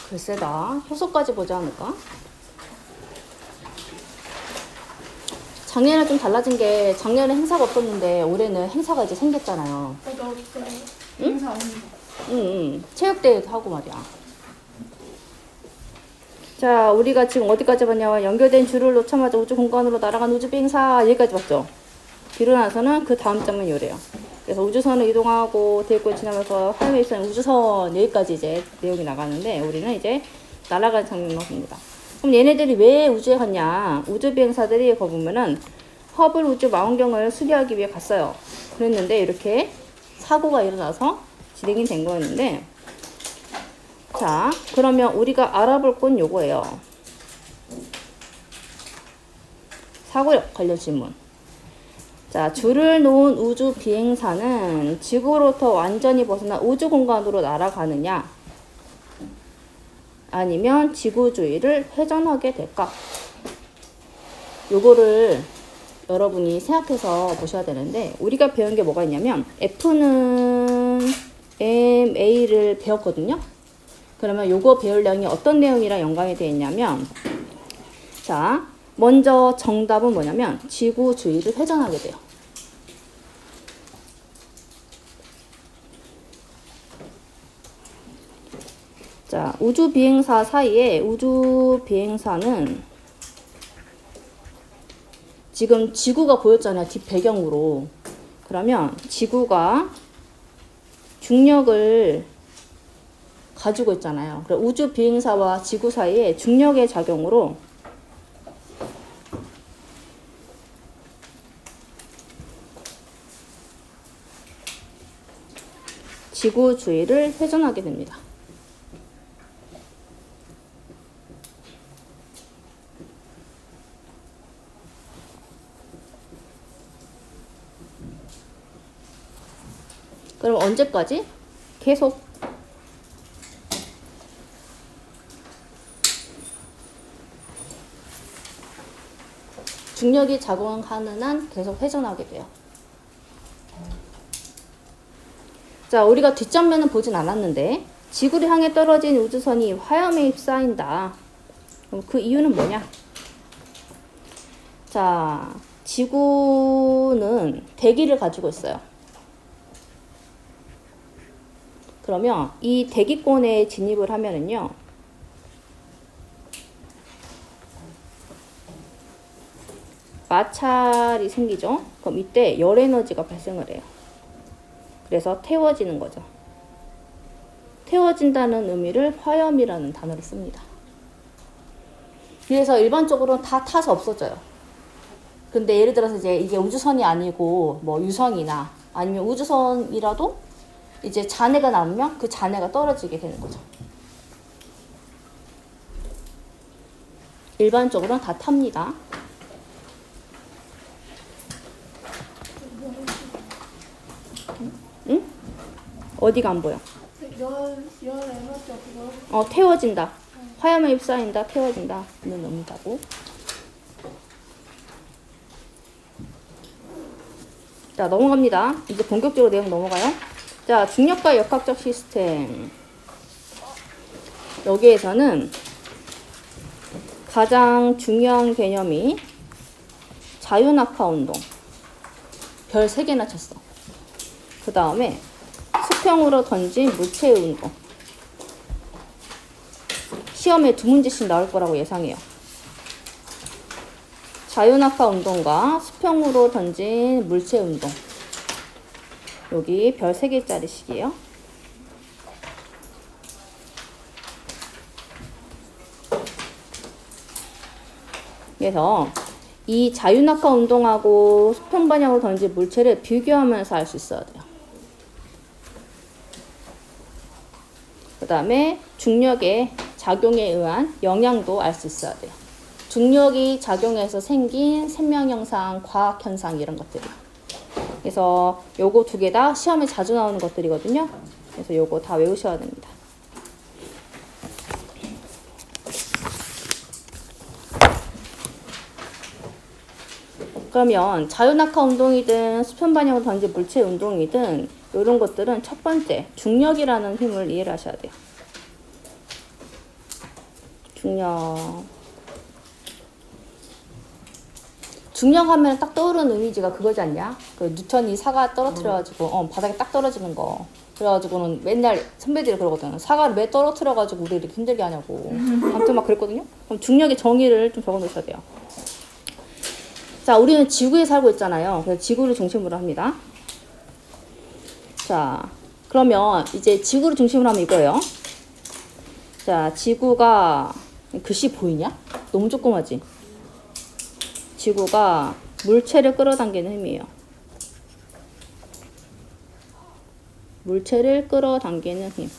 글쎄다. 효소까지 보지 않을까? 작년에 좀 달라진 게 작년에 행사가 없었는데 올해는 행사가 이제 생겼잖아요. 저도 없어요. 응? 행사 없는 거. 응. 체육대회도 하고 말이야. 자, 우리가 지금 어디까지 봤냐? 연결된 줄을 놓자마자 우주 공간으로 날아간 우주 비행사 여기까지 봤죠? 뒤로 나서는 그 다음 점은 요래요. 그래서 우주선을 이동하고 대기권 지나면서 하늘에 있는 우주선 여기까지 이제 내용이 나가는데 우리는 이제 날아가는 장면만 봅니다. 그럼 얘네들이 왜 우주에 갔냐? 우주 비행사들이 거기 보면은 허블 우주 망원경을 수리하기 위해 갔어요. 그랬는데 이렇게 사고가 일어나서 진행이 된 거였는데, 자, 그러면 우리가 알아볼 건 요거예요. 사고력 관련 질문. 자, 줄을 놓은 우주 비행사는 지구로부터 완전히 벗어나 우주 공간으로 날아가느냐? 아니면 지구 주위를 회전하게 될까? 요거를 여러분이 생각해서 보셔야 되는데, 우리가 배운 게 뭐가 있냐면 F는 MA를 배웠거든요. 그러면 요거 배울 내용이 어떤 내용이랑 연관이 되어 있냐면, 자, 먼저 정답은 뭐냐면 지구 주위를 회전하게 돼요. 자, 우주 비행사 사이에 우주 비행사는 지금 지구가 보였잖아요. 뒷배경으로. 그러면 지구가 중력을 가지고 있잖아요. 그럼 우주 비행사와 지구 사이에 중력의 작용으로 지구 주위를 회전하게 됩니다. 그럼 언제까지? 계속. 중력이 작용하는 한 계속 회전하게 돼요. 자, 우리가 뒷전면은 보진 않았는데 지구를 향해 떨어진 우주선이 화염에 휩싸인다. 그럼 그 이유는 뭐냐? 자, 지구는 대기를 가지고 있어요. 그러면 이 대기권에 진입을 하면은요, 마찰이 생기죠. 그럼 이때 열 에너지가 발생을 해요. 그래서 태워지는 거죠. 태워진다는 의미를 화염이라는 단어를 씁니다. 그래서 일반적으로는 다 타서 없어져요. 근데 예를 들어서 이제 이게 우주선이 아니고 뭐 유성이나 아니면 우주선이라도 이제 잔해가 남으면 그 잔해가 떨어지게 되는 거죠. 일반적으로는 다 탑니다. 응? 어디가 안 보여? 열 에너지 그거. 태워진다. 화염에 휩싸인다. 태워진다는 의미다고. 자, 넘어갑니다. 이제 본격적으로 내용 넘어가요. 자, 중력과 역학적 시스템. 여기에서는 가장 중요한 개념이 자유낙하 운동. 별 3개나 쳤어. 그 다음에 수평으로 던진 물체의 운동. 시험에 2문제씩 나올 거라고 예상해요. 자유낙하 운동과 수평으로 던진 물체 운동. 여기 별 3개짜리씩이에요. 그래서 이 자유낙하 운동하고 수평 방향으로 던진 물체를 비교하면서 알 수 있어야 돼요. 그 다음에 중력의 작용에 의한 영향도 알 수 있어야 돼요. 중력이 작용해서 생긴 생명현상, 과학현상 이런 것들이요. 그래서 요거 2개 다 시험에 자주 나오는 것들이거든요. 그래서 요거 다 외우셔야 됩니다. 그러면 자유낙하 운동이든 수평 방향으로 던진 물체 운동이든 이런 것들은 첫 번째 중력이라는 힘을 이해를 하셔야 돼요. 중력. 중력하면 딱 떠오르는 이미지가 그거지 않냐? 그 뉴턴이 사과 떨어뜨려가지고 바닥에 딱 떨어지는 거. 그래가지고는 맨날 선배들이 그러거든. 사과를 왜 떨어뜨려가지고 우리 이렇게 힘들게 하냐고. 아무튼 막 그랬거든요. 그럼 중력의 정의를 좀 적어 놓으셔야 돼요. 자, 우리는 지구에 살고 있잖아요. 그래서 지구를 중심으로 합니다. 자, 그러면 이제 지구를 중심으로 하면 이거예요. 자, 지구가 글씨 보이냐? 너무 조그마지? 지구가 물체를 끌어당기는 힘이에요. 물체를 끌어당기는 힘.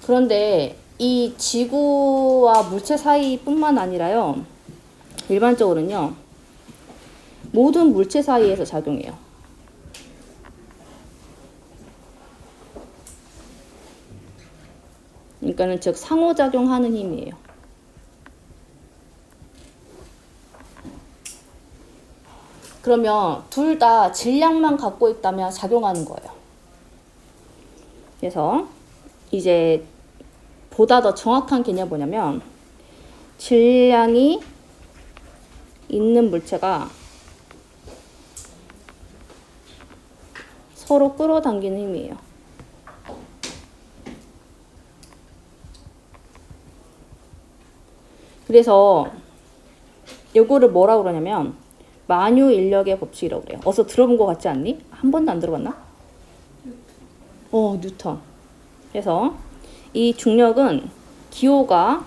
그런데 이 지구와 물체 사이뿐만 아니라요. 일반적으로는요. 모든 물체 사이에서 작용해요. 그러니까는 즉 상호작용하는 힘이에요. 그러면 둘 다 질량만 갖고 있다면 작용하는 거예요. 그래서 이제 보다 더 정확한 개념이 뭐냐면 질량이 있는 물체가 서로 끌어당기는 힘이에요. 그래서 요거를 뭐라고 그러냐면 만유인력의 법칙이라고 그래요. 어디서 들어본 거 같지 않니? 한 번도 안 들어봤나? 뉴턴. 그래서 이 중력은 기호가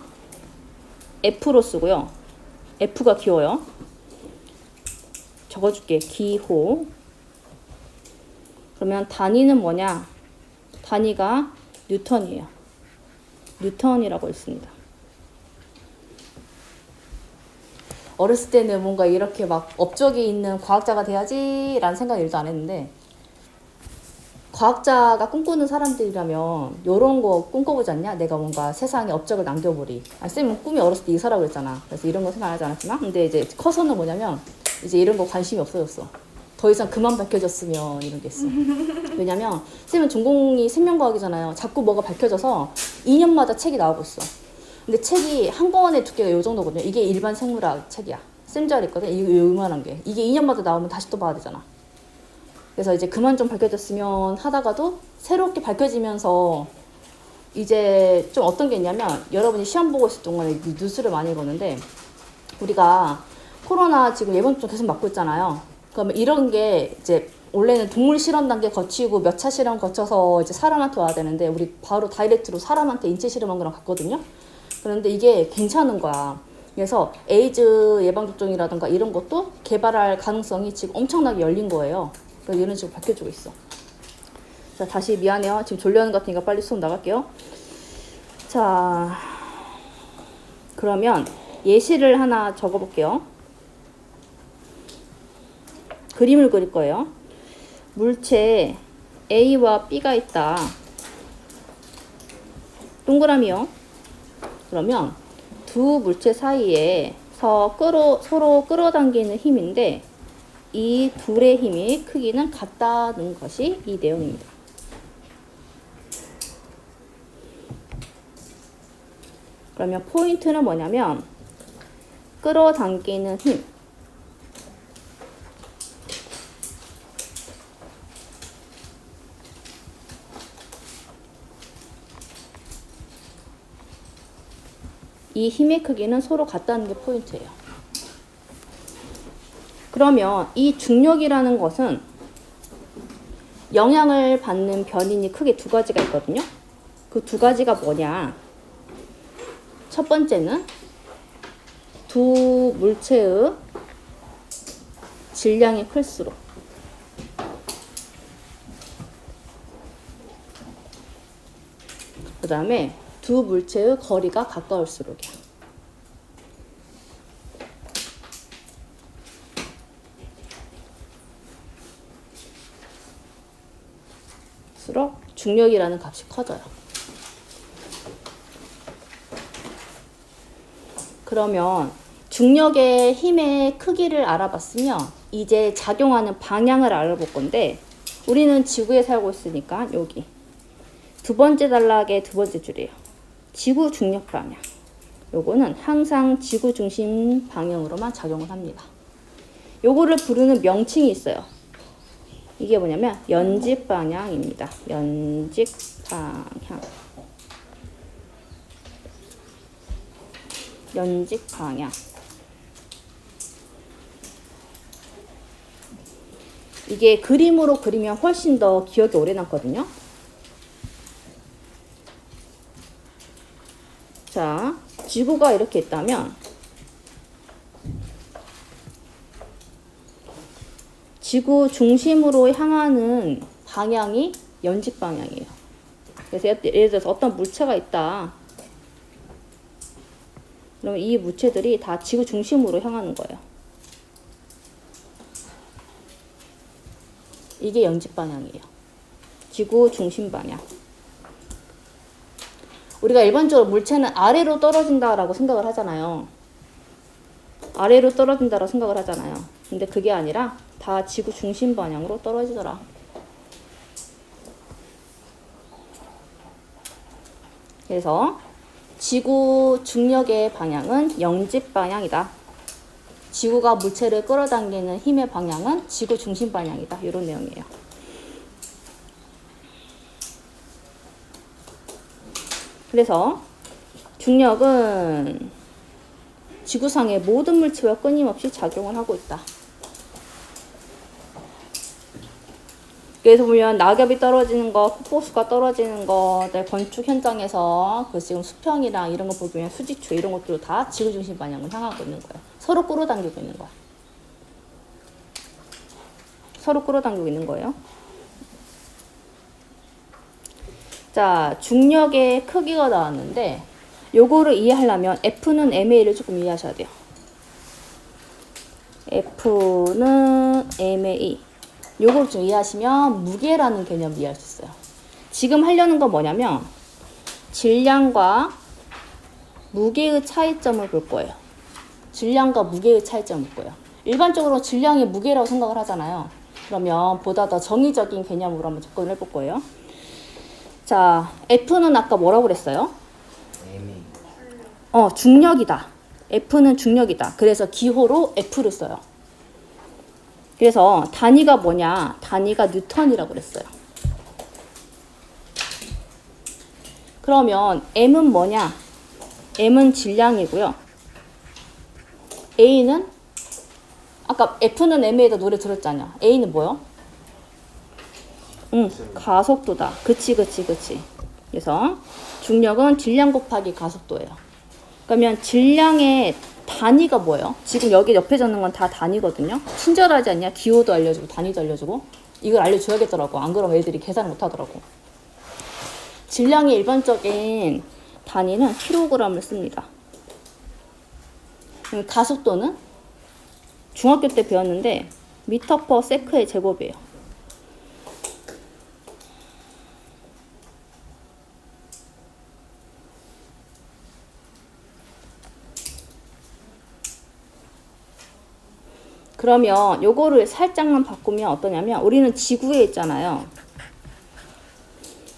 F로 쓰고요. F가 기호요. 적어줄게. 기호. 그러면 단위는 뭐냐? 단위가 뉴턴이에요. 뉴턴이라고 있습니다. 어렸을 때는 뭔가 이렇게 막 업적이 있는 과학자가 돼야지 라는 생각을 일도 안 했는데 과학자가 꿈꾸는 사람들이라면 이런 거 꿈꿔보지 않냐? 내가 뭔가 세상에 업적을 남겨보리. 쌤은 꿈이 어렸을 때 이사라고 그랬잖아. 그래서 이런 거 생각하지 않았지만 근데 이제 커서는 뭐냐면 이제 이런 거 관심이 없어졌어. 더 이상 그만 밝혀졌으면 이런 게 있어. 왜냐면 쌤은 전공이 생명과학이잖아요. 자꾸 뭐가 밝혀져서 2년마다 책이 나오고 있어. 근데 책이 한 권의 두께가 이 정도거든요. 이게 일반 생물학 책이야. 쌤 줄 알았거든. 이게 요만한 게. 이게 2년마다 나오면 다시 또 봐야 되잖아. 그래서 이제 그만 좀 밝혀졌으면 하다가도 새롭게 밝혀지면서 이제 좀 어떤 게 있냐면 여러분이 시험 보고 있을 동안에 뉴스를 많이 보는데 우리가 코로나 지금 예방접종 계속 맞고 있잖아요. 그러면 이런 게 이제 원래는 동물 실험 단계 거치고 몇 차 실험 거쳐서 이제 사람한테 와야 되는데 우리 바로 다이렉트로 사람한테 인체 실험한 거랑 같거든요. 그런데 이게 괜찮은 거야. 그래서 에이즈 예방접종이라든가 이런 것도 개발할 가능성이 지금 엄청나게 열린 거예요. 그래서 이런 식으로 밝혀주고 있어. 자, 다시 미안해요. 지금 졸려하는 것 같으니까 빨리 수업 나갈게요. 자, 그러면 예시를 하나 적어볼게요. 그림을 그릴 거예요. 물체 A와 B가 있다. 동그라미요. 그러면 두 물체 사이에서 서로 끌어당기는 힘인데 이 둘의 힘이 크기는 같다는 것이 이 내용입니다. 그러면 포인트는 뭐냐면 끌어당기는 힘. 이 힘의 크기는 서로 같다는 게 포인트예요. 그러면 이 중력이라는 것은 영향을 받는 변인이 크게 두 가지가 있거든요. 그 두 가지가 뭐냐? 첫 번째는 두 물체의 질량이 클수록 그 다음에 두 물체의 거리가 가까울수록이야. 수록 중력이라는 값이 커져요. 그러면 중력의 힘의 크기를 알아봤으면 이제 작용하는 방향을 알아볼 건데 우리는 지구에 살고 있으니까 여기 두 번째 단락의 두 번째 줄이에요. 지구 중력 방향. 요거는 항상 지구 중심 방향으로만 작용을 합니다. 요거를 부르는 명칭이 있어요. 이게 뭐냐면 연직 방향입니다. 연직 방향. 연직 방향. 이게 그림으로 그리면 훨씬 더 기억이 오래 남거든요. 자, 지구가 이렇게 있다면 지구 중심으로 향하는 방향이 연직 방향이에요. 그래서 예를 들어서 어떤 물체가 있다. 그러면 이 물체들이 다 지구 중심으로 향하는 거예요. 이게 연직 방향이에요. 지구 중심 방향. 우리가 일반적으로 물체는 아래로 떨어진다라고 생각을 하잖아요. 아래로 떨어진다라고 생각을 하잖아요. 근데 그게 아니라 다 지구 중심 방향으로 떨어지더라. 그래서 지구 중력의 방향은 연직 방향이다. 지구가 물체를 끌어당기는 힘의 방향은 지구 중심 방향이다. 이런 내용이에요. 그래서 중력은 지구상의 모든 물체와 끊임없이 작용을 하고 있다. 그래서 보면 낙엽이 떨어지는 거, 폭포수가 떨어지는 거, 건축 현장에서 그 지금 수평이랑 이런 거 보면 수직추 이런 것들도 다 지구 중심 방향을 향하고 있는 거예요. 서로 끌어당기고 있는 거야. 서로 끌어당기고 있는 거예요. 자, 중력의 크기가 나왔는데 요거를 이해하려면 F는 ma를 조금 이해하셔야 돼요. F는 ma. 요걸 좀 이해하시면 무게라는 개념 이해할 수 있어요. 지금 하려는 건 뭐냐면 질량과 무게의 차이점을 볼 거예요. 질량과 무게의 차이점을 볼 거예요. 일반적으로 질량이 무게라고 생각을 하잖아요. 그러면 보다 더 정의적인 개념으로 한번 접근을 해볼 거예요. 자, F는 아까 뭐라고 그랬어요? 중력이다. F는 중력이다. 그래서 기호로 F를 써요. 그래서 단위가 뭐냐? 단위가 뉴턴이라고 그랬어요. 그러면 M은 뭐냐? M은 질량이고요. A는 아까 F는 ma에다 노래 들었잖아요. A는 뭐요? 가속도다. 그치. 그래서 중력은 질량 곱하기 가속도예요. 그러면 질량의 단위가 뭐예요? 지금 여기 옆에 적는 건 다 단위거든요. 친절하지 않냐? 기호도 알려주고 단위도 알려주고. 이걸 알려줘야겠더라고. 안 그러면 애들이 계산을 못하더라고. 질량의 일반적인 단위는 킬로그램을 씁니다. 가속도는 중학교 때 배웠는데 미터 퍼 세크의 제곱이에요. 그러면 요거를 살짝만 바꾸면 어떠냐면 우리는 지구에 있잖아요.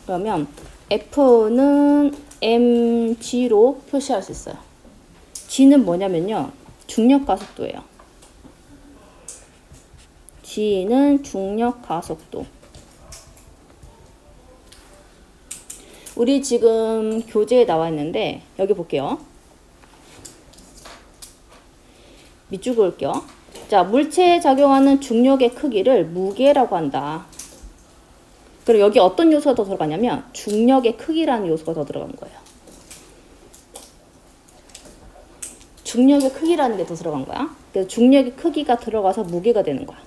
그러면 F는 mg로 표시할 수 있어요. g는 뭐냐면요. 중력 가속도예요. g는 중력 가속도. 우리 지금 교재에 나와 있는데 여기 볼게요. 밑줄 그을게요. 자, 물체에 작용하는 중력의 크기를 무게라고 한다. 그리고 여기 어떤 요소가 더 들어가냐면 중력의 크기라는 요소가 더 들어간 거예요. 중력의 크기라는 게 더 들어간 거야. 그래서 중력의 크기가 들어가서 무게가 되는 거야.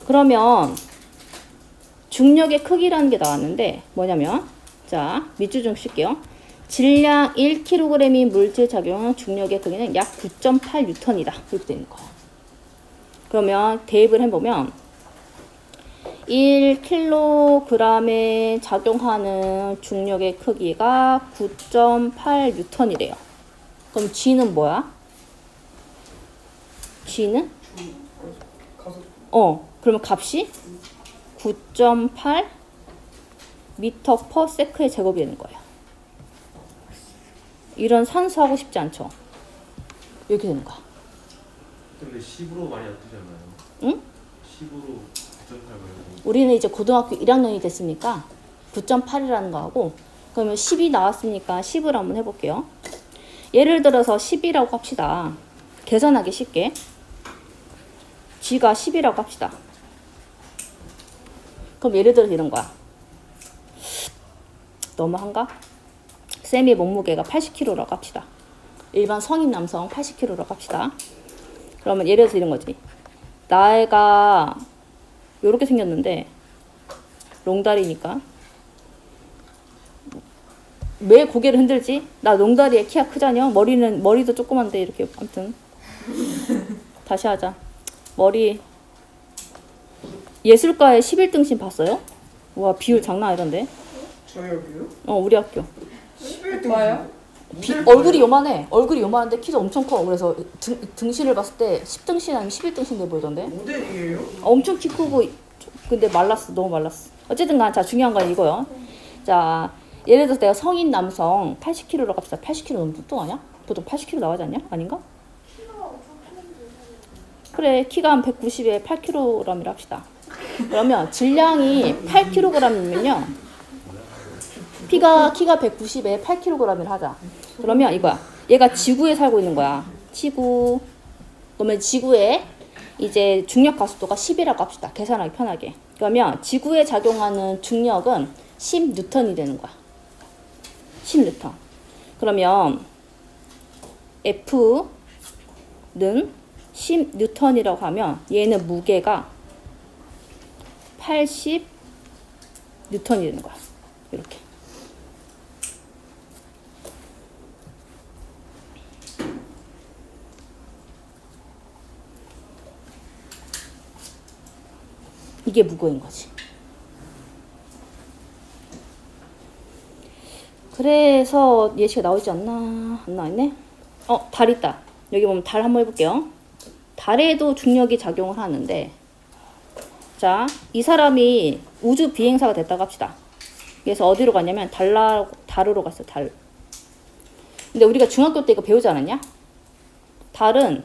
그러면 중력의 크기라는 게 나왔는데 뭐냐면 자, 밑줄 좀 쉴게요. 질량 1kg인 물체에 작용하는 중력의 크기는 약 9.8N이다. 이렇게 되는 거예요. 그러면 대입을 해보면 1kg에 작용하는 중력의 크기가 9.8N이래요. 그럼 G는 뭐야? G는? 그러면 값이 9.8 미터 퍼 세크의 제곱이 되는 거예요. 이런 산수하고 싶지 않죠? 이렇게 되는 거야. 근데 10으로 많이 안 뜨잖아요. 응? 10으로 9.8 우리는 이제 고등학교 1학년이 됐으니까 9.8이라는 거 하고, 그러면 10이 나왔으니까 10을 한번 해볼게요. 예를 들어서 10이라고 합시다. 계산하기 쉽게. G가 10이라고 합시다. 그럼 예를 들어서 이런 거야. 너무한가? 쌤의 몸무게가 80kg라고 합시다. 일반 성인 남성 80kg라고 합시다. 그러면 예를 들어서 이런 거지. 나이가 요렇게 생겼는데 롱다리니까 왜 고개를 흔들지? 나 롱다리에 키가 크잖여. 머리도 조그만데 이렇게. 아무튼 다시 하자. 머리 예술과의 11등신 봤어요? 와, 비율 장난 아니던데. 저희 여기요? 우리 학교 11등 봐요? 얼굴이 요만해. 얼굴이 요만한데 키도 엄청 커. 그래서 등신을 봤을 때 10등신 아니면 11등신 돼 보이던데. 모델이에요? 엄청 키 크고 근데 말랐어. 너무 말랐어. 어쨌든 간 자, 중요한 건 이거요. 자, 예를 들어서 내가 성인 남성 80kg라고 합시다. 80kg 너무 뚱뚱하냐? 보통 80kg 나가지 않냐? 아닌가? 그래, 키가 한 190에 8kg이라 합시다. 그러면 질량이 8kg이면요. 키가 190에 8kg이라 하자. 그러면 이거야. 얘가 지구에 살고 있는 거야. 지구. 그러면 지구에 이제 중력 가속도가 10이라고 합시다. 계산하기 편하게. 그러면 지구에 작용하는 중력은 10N이 되는 거야. 10N. 그러면 F는 10N이라고 하면 얘는 무게가 80N이 되는 거야. 이렇게. 이게 무거운 거지. 그래서 예시가 나오지 않나? 안 나왔네? 달 있다. 여기 보면 달 한번 해볼게요. 달에도 중력이 작용을 하는데, 자, 이 사람이 우주 비행사가 됐다고 합시다. 그래서 어디로 갔냐면 달으로 갔어. 달. 근데 우리가 중학교 때 이거 배우지 않았냐? 달은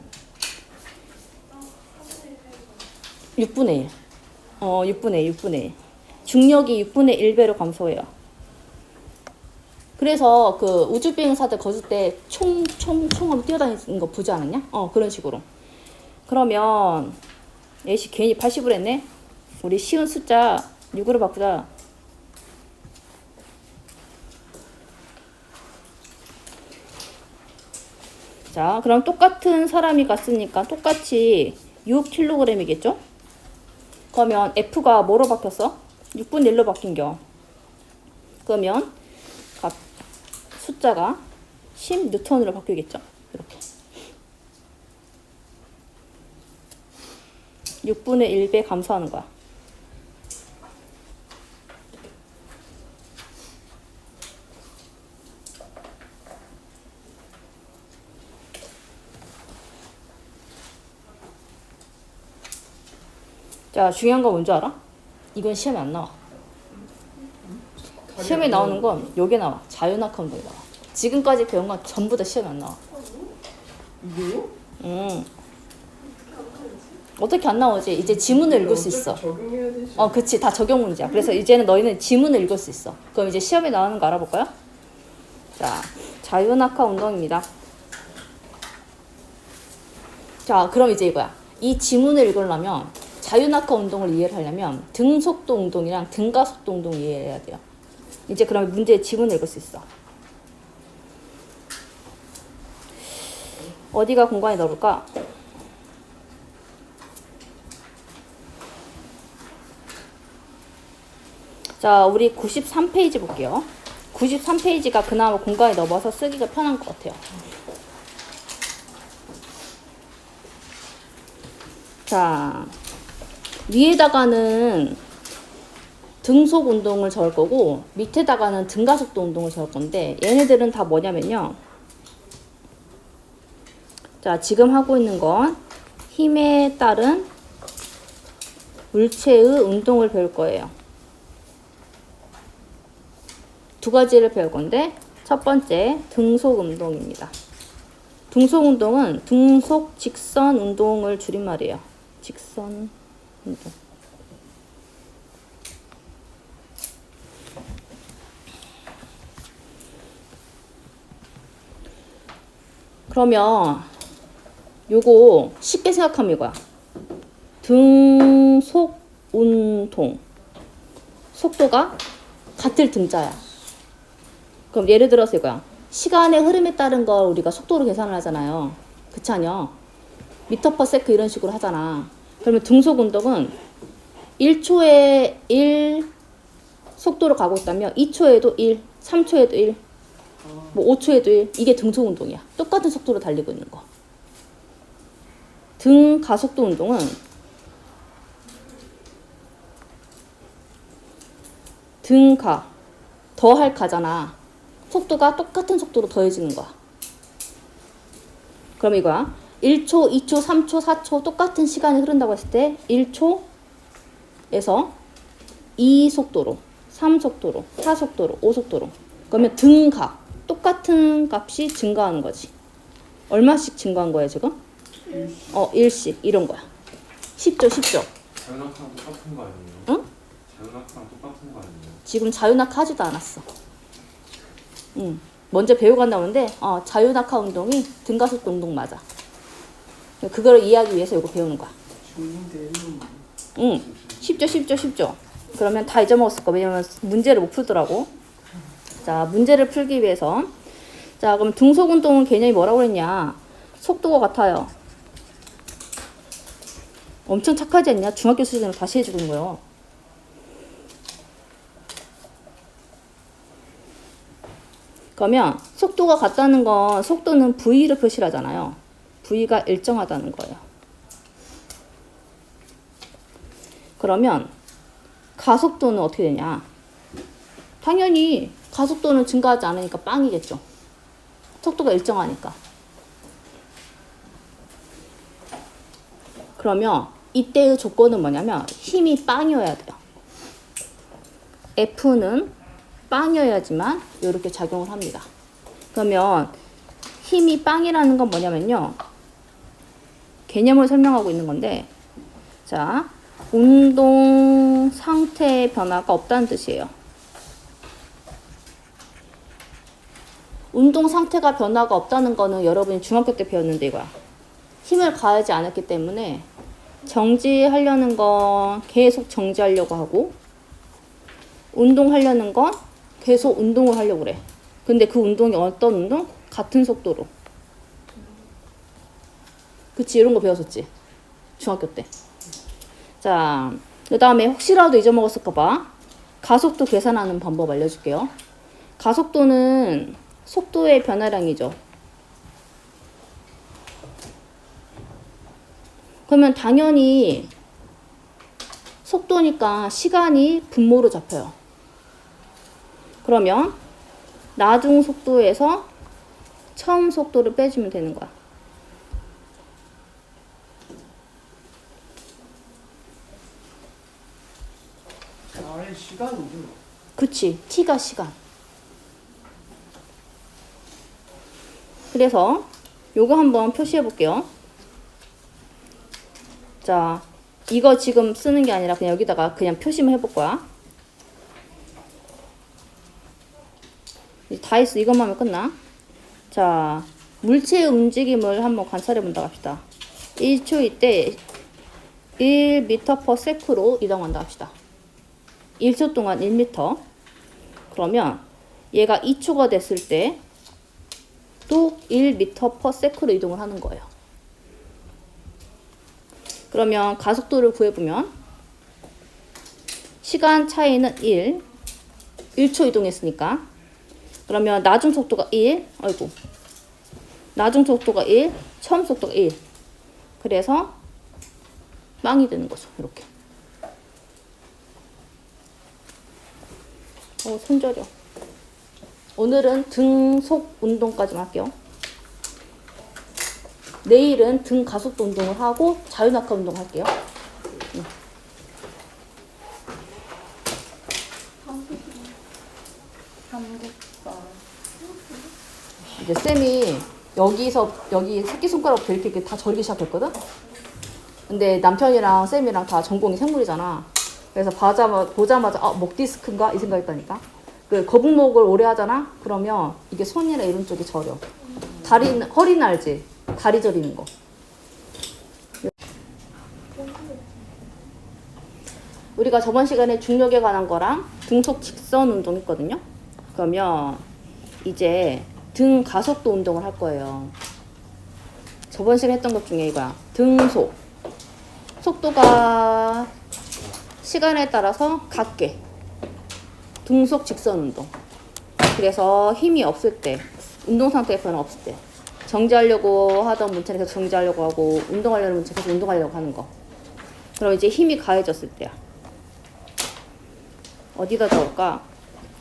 6분의 1. 6분의 1. 중력이 6분의 1배로 감소해요. 그래서 그 우주 비행사들 거실 때 총 하면 뛰어다니는 거 보지 않았냐? 그런 식으로. 그러면 예시 괜히 80을 했네. 우리 쉬운 숫자 6으로 바꾸자. 자, 그럼 똑같은 사람이 갔으니까 똑같이 6kg이겠죠? 그러면 F가 뭐로 바뀌었어? 6분의 1로 바뀐겨. 그러면 숫자가 10N으로 바뀌겠죠? 이렇게. 6분의 1배 감소하는 거야. 자, 중요한 건 뭔지 알아? 이건 시험에 안 나와. 시험에 나오는 건 요게 나와. 자유낙하 운동이 나와. 지금까지 배운 건 전부 다 시험에 안 나와. 이게요? 어떻게 안 나오지? 이제 지문을 읽을 수 있어. 적용해야 되지. 그치. 다 적용 문제야. 그래서 이제는 너희는 지문을 읽을 수 있어. 그럼 이제 시험에 나오는 거 알아볼까요? 자, 자유낙하 운동입니다. 자, 그럼 이제 이거야. 이 지문을 읽으려면 자유낙하 운동을 이해를 하려면 등속도 운동이랑 등가속도 운동 이해해야 돼요. 이제 그러면 문제의 지문을 읽을 수 있어. 어디가 공간에 넣을까? 자, 우리 93페이지 볼게요. 93페이지가 그나마 공간에 넣어서 쓰기가 편한 것 같아요. 자, 위에다가는 등속 운동을 적을 거고 밑에다가는 등가속도 운동을 적을 건데 얘네들은 다 뭐냐면요. 자, 지금 하고 있는 건 힘에 따른 물체의 운동을 배울 거예요. 두 가지를 배울 건데 첫 번째 등속 운동입니다. 등속 운동은 등속 직선 운동을 줄임말이에요. 직선 운동. 그러면 요거 쉽게 생각하면 이거야. 등속 운동. 속도가 같을 등자야. 그럼 예를 들어서 이거야. 시간의 흐름에 따른 걸 우리가 속도로 계산을 하잖아요. 그렇지 않요? 미터 퍼 세크 이런 식으로 하잖아. 그러면 등속 운동은 1초에 1 속도로 가고 있다면 2초에도 1, 3초에도 1, 뭐 5초에도 1. 이게 등속 운동이야. 똑같은 속도로 달리고 있는 거. 등 가속도 운동은 등가 더할 가잖아. 속도가 똑같은 속도로 더해지는 거야. 그럼 이거야. 1초, 2초, 3초, 4초 똑같은 시간이 흐른다고 했을 때 1초에서 2 속도로, 3 속도로, 4 속도로, 5 속도로. 그러면 등가 똑같은 값이 증가하는 거지. 얼마씩 증가한 거야 지금? 1씩 이런 거야. 쉽죠, 쉽죠. 자연학랑 똑같은 거 아니에요? 응? 자연학랑 똑같은 거 아니에요? 지금 자유낙하 하지도 않았어. 먼저 배우고 간다는데 자유낙하 운동이 등가속도 운동 맞아. 그걸 이해하기 위해서 이거 배우는 거야. 좋은데. 쉽죠, 쉽죠, 쉽죠. 그러면 다 잊어먹었을 거. 왜냐면 문제를 못 풀더라고. 자, 문제를 풀기 위해서. 자, 그럼 등속 운동은 개념이 뭐라고 그랬냐? 속도가 같아요. 엄청 착하지 않냐? 중학교 수준으로 다시 해주는 거예요. 그러면 속도가 같다는 건 속도는 V로 표시를 하잖아요. V가 일정하다는 거예요. 그러면 가속도는 어떻게 되냐? 당연히 가속도는 증가하지 않으니까 빵이겠죠. 속도가 일정하니까. 그러면 이때의 조건은 뭐냐면 힘이 빵이어야 돼요. F는 빵이어야지만 이렇게 작용을 합니다. 그러면 힘이 빵이라는 건 뭐냐면요. 개념을 설명하고 있는 건데, 자, 운동 상태의 변화가 없다는 뜻이에요. 운동 상태가 변화가 없다는 거는 여러분이 중학교 때 배웠는데 이거야. 힘을 가하지 않았기 때문에 정지하려는 건 계속 정지하려고 하고, 운동하려는 건 계속 운동을 하려고 그래. 근데 그 운동이 어떤 운동? 같은 속도로. 그치, 이런 거 배웠었지. 중학교 때. 자, 그 다음에 혹시라도 잊어먹었을까봐 가속도 계산하는 방법 알려줄게요. 가속도는 속도의 변화량이죠. 그러면 당연히 속도니까 시간이 분모로 잡혀요. 그러면 나중 속도에서 처음 속도를 빼주면 되는 거야. 아예 시간이죠. 그치, t가 시간. 그래서 요거 한번 표시해 볼게요. 자, 이거 지금 쓰는 게 아니라 그냥 여기다가 그냥 표시만 해볼 거야. 다 했어. 이것만 하면 끝나. 자, 물체의 움직임을 한번 관찰해 본다고 합시다. 1초일 때 1m/s로 이동한다 합시다. 1초 동안 1m. 그러면 얘가 2초가 됐을 때 또 1m/s로 이동을 하는 거예요. 그러면 가속도를 구해보면 시간 차이는 1초 이동했으니까. 그러면 나중 속도가 1, 나중 속도가 1, 처음 속도가 1. 그래서 빵이 되는 거죠. 이렇게. 손 저려. 오늘은 등속 운동까지만 할게요. 내일은 등 가속도 운동을 하고 자유낙하 운동 할게요. 이제 쌤이 여기서 여기 새끼손가락부터 이렇게 다 저리기 시작했거든? 근데 남편이랑 쌤이랑 다 전공이 생물이잖아. 그래서 보자마자 목 디스크인가? 이 생각했다니까. 그 거북목을 오래 하잖아? 그러면 이게 손이나 이런 쪽이 저려. 허리는 알지? 다리 저리는 거. 우리가 저번 시간에 중력에 관한 거랑 등속 직선 운동 했거든요. 그러면 이제 등 가속도 운동을 할 거예요. 저번 시간에 했던 것 중에 이거야. 등속. 속도가 시간에 따라서 같게. 등속 직선 운동. 그래서 힘이 없을 때, 운동 상태의 변화 없을 때, 정지하려고 하던 문체는 계속 정지하려고 하고, 운동하려는 문체 계속 운동하려고 하는 거. 그럼 이제 힘이 가해졌을 때야. 어디다 적을까?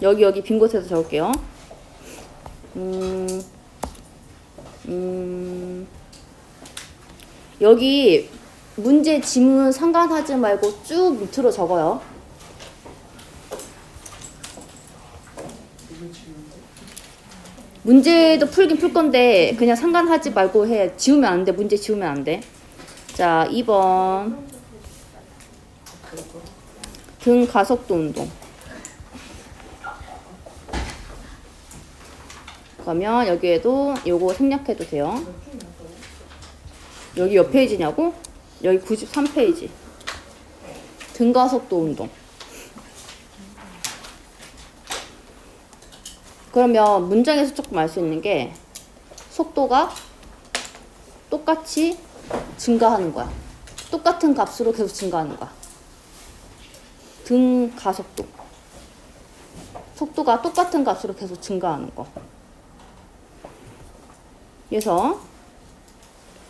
여기 빈 곳에서 적을게요. 여기 문제 지문 상관하지 말고 쭉 밑으로 적어요. 문제도 풀긴 풀 건데 그냥 상관하지 말고 해. 지우면 안 돼. 문제 지우면 안 돼. 자, 2번 등 가속도 운동. 그러면 여기에도 요거 생략해도 돼요. 여기 몇 페이지냐고? 여기 93페이지. 등 가속도 운동. 그러면 문장에서 조금 알 수 있는 게 속도가 똑같이 증가하는 거야. 똑같은 값으로 계속 증가하는 거야. 등 가속도. 속도가 똑같은 값으로 계속 증가하는 거. 그래서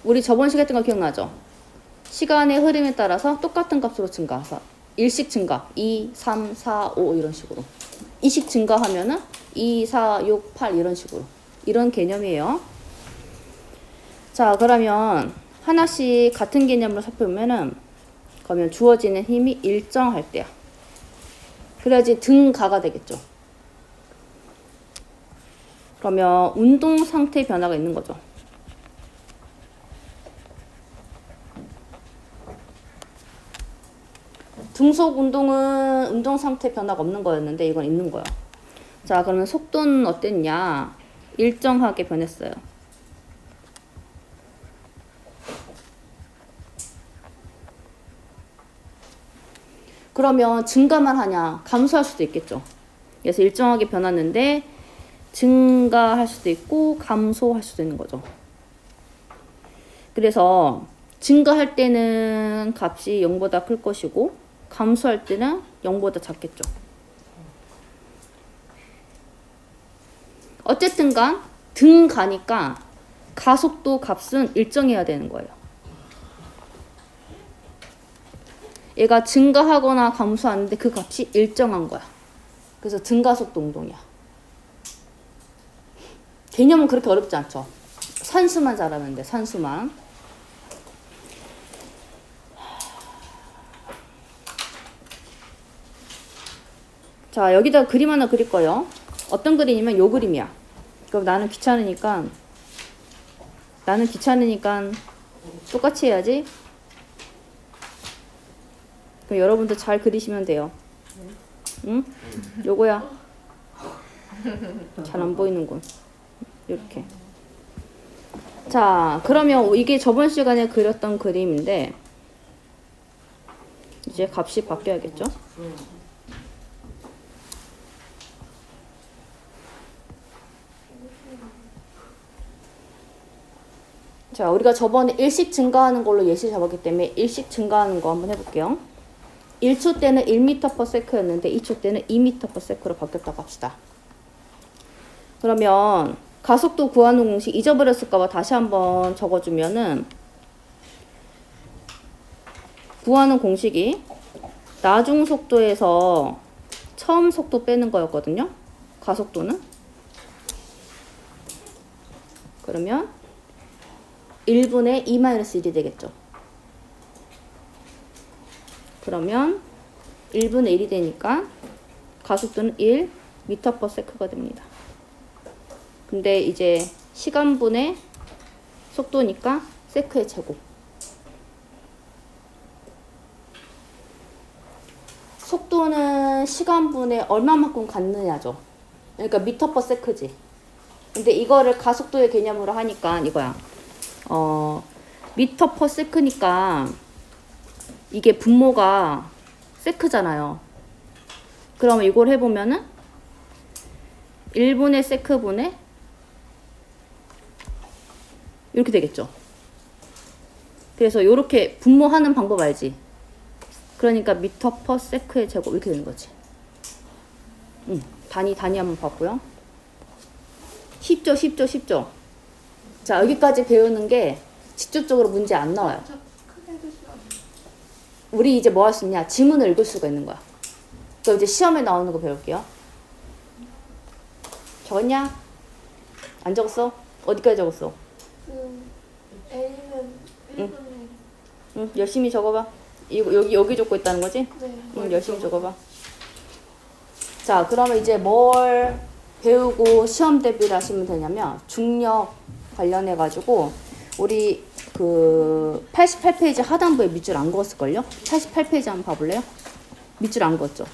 우리 저번 시간 했던 거 기억나죠? 시간의 흐름에 따라서 똑같은 값으로 증가해서 일씩 증가 2, 3, 4, 5 이런 식으로. 이씩 증가하면은 2, 4, 6, 8 이런 식으로. 이런 개념이에요. 자, 그러면 하나씩 같은 개념으로 살펴보면은 그러면 주어지는 힘이 일정할 때야. 그래야지 등가가 되겠죠. 그러면 운동 상태 변화가 있는 거죠. 등속 운동은 운동 상태 변화가 없는 거였는데 이건 있는 거야. 자, 그러면 속도는 어땠냐? 일정하게 변했어요. 그러면 증가만 하냐? 감소할 수도 있겠죠. 그래서 일정하게 변했는데 증가할 수도 있고 감소할 수도 있는 거죠. 그래서 증가할 때는 값이 0보다 클 것이고 감소할 때는 0보다 작겠죠. 어쨌든 간 등가니까 가속도 값은 일정해야 되는 거예요. 얘가 증가하거나 감소하는데 그 값이 일정한 거야. 그래서 등가속도 운동이야. 개념은 그렇게 어렵지 않죠. 산수만 잘하면 돼. 산수만. 자, 여기다 그림 하나 그릴 거예요. 어떤 그림이면 요 그림이야. 그럼 나는 귀찮으니까 똑같이 해야지. 그럼 여러분도 잘 그리시면 돼요. 응? 요거야. 잘 안 보이는군. 이렇게. 자, 그러면 이게 저번 시간에 그렸던 그림인데 이제 값이 바뀌어야겠죠? 자, 우리가 저번에 일씩 증가하는 걸로 예시 잡았기 때문에 일씩 증가하는 거 한번 해볼게요. 1초 때는 1m/s였는데 2초 때는 2m/s로 바뀌었다고 합시다. 그러면 가속도 구하는 공식 잊어버렸을까봐 다시 한번 적어주면은 구하는 공식이 나중 속도에서 처음 속도 빼는 거였거든요. 가속도는. 그러면 1분의 2-1이 되겠죠. 그러면 1분의 1이 되니까 가속도는 1 미터 퍼 세크가 됩니다. 근데 이제 시간분의 속도니까 세크의 제곱. 속도는 시간분의 얼마만큼 갖느냐죠. 그러니까 미터 퍼 세크지. 근데 이거를 가속도의 개념으로 하니까 이거야. 미터 퍼 세크니까 이게 분모가 세크잖아요. 그러면 이걸 해보면은 1분의 세크분의 이렇게 되겠죠. 그래서 이렇게 분모하는 방법 알지? 그러니까 미터 퍼 세크의 제곱 이렇게 되는 거지. 단위 한번 봤고요. 쉽죠. 자, 여기까지 배우는 게 직접적으로 문제 안 나와요. 우리 이제 뭐 할 수 있냐? 지문을 읽을 수가 있는 거야. 그럼 이제 시험에 나오는 거 배울게요. 적었냐? 안 적었어? 어디까지 적었어? A는 1분의 응, 열심히 적어봐. 이거 여기 적고 있다는 거지? 네. 응, 열심히 적어봐. 자, 그러면 이제 뭘 배우고 시험 대비를 하시면 되냐면 중력 관련해 가지고 우리 그 88페이지 하단부에 밑줄 안 그었을걸요? 88페이지 한번 봐볼래요? 밑줄 안 그었죠?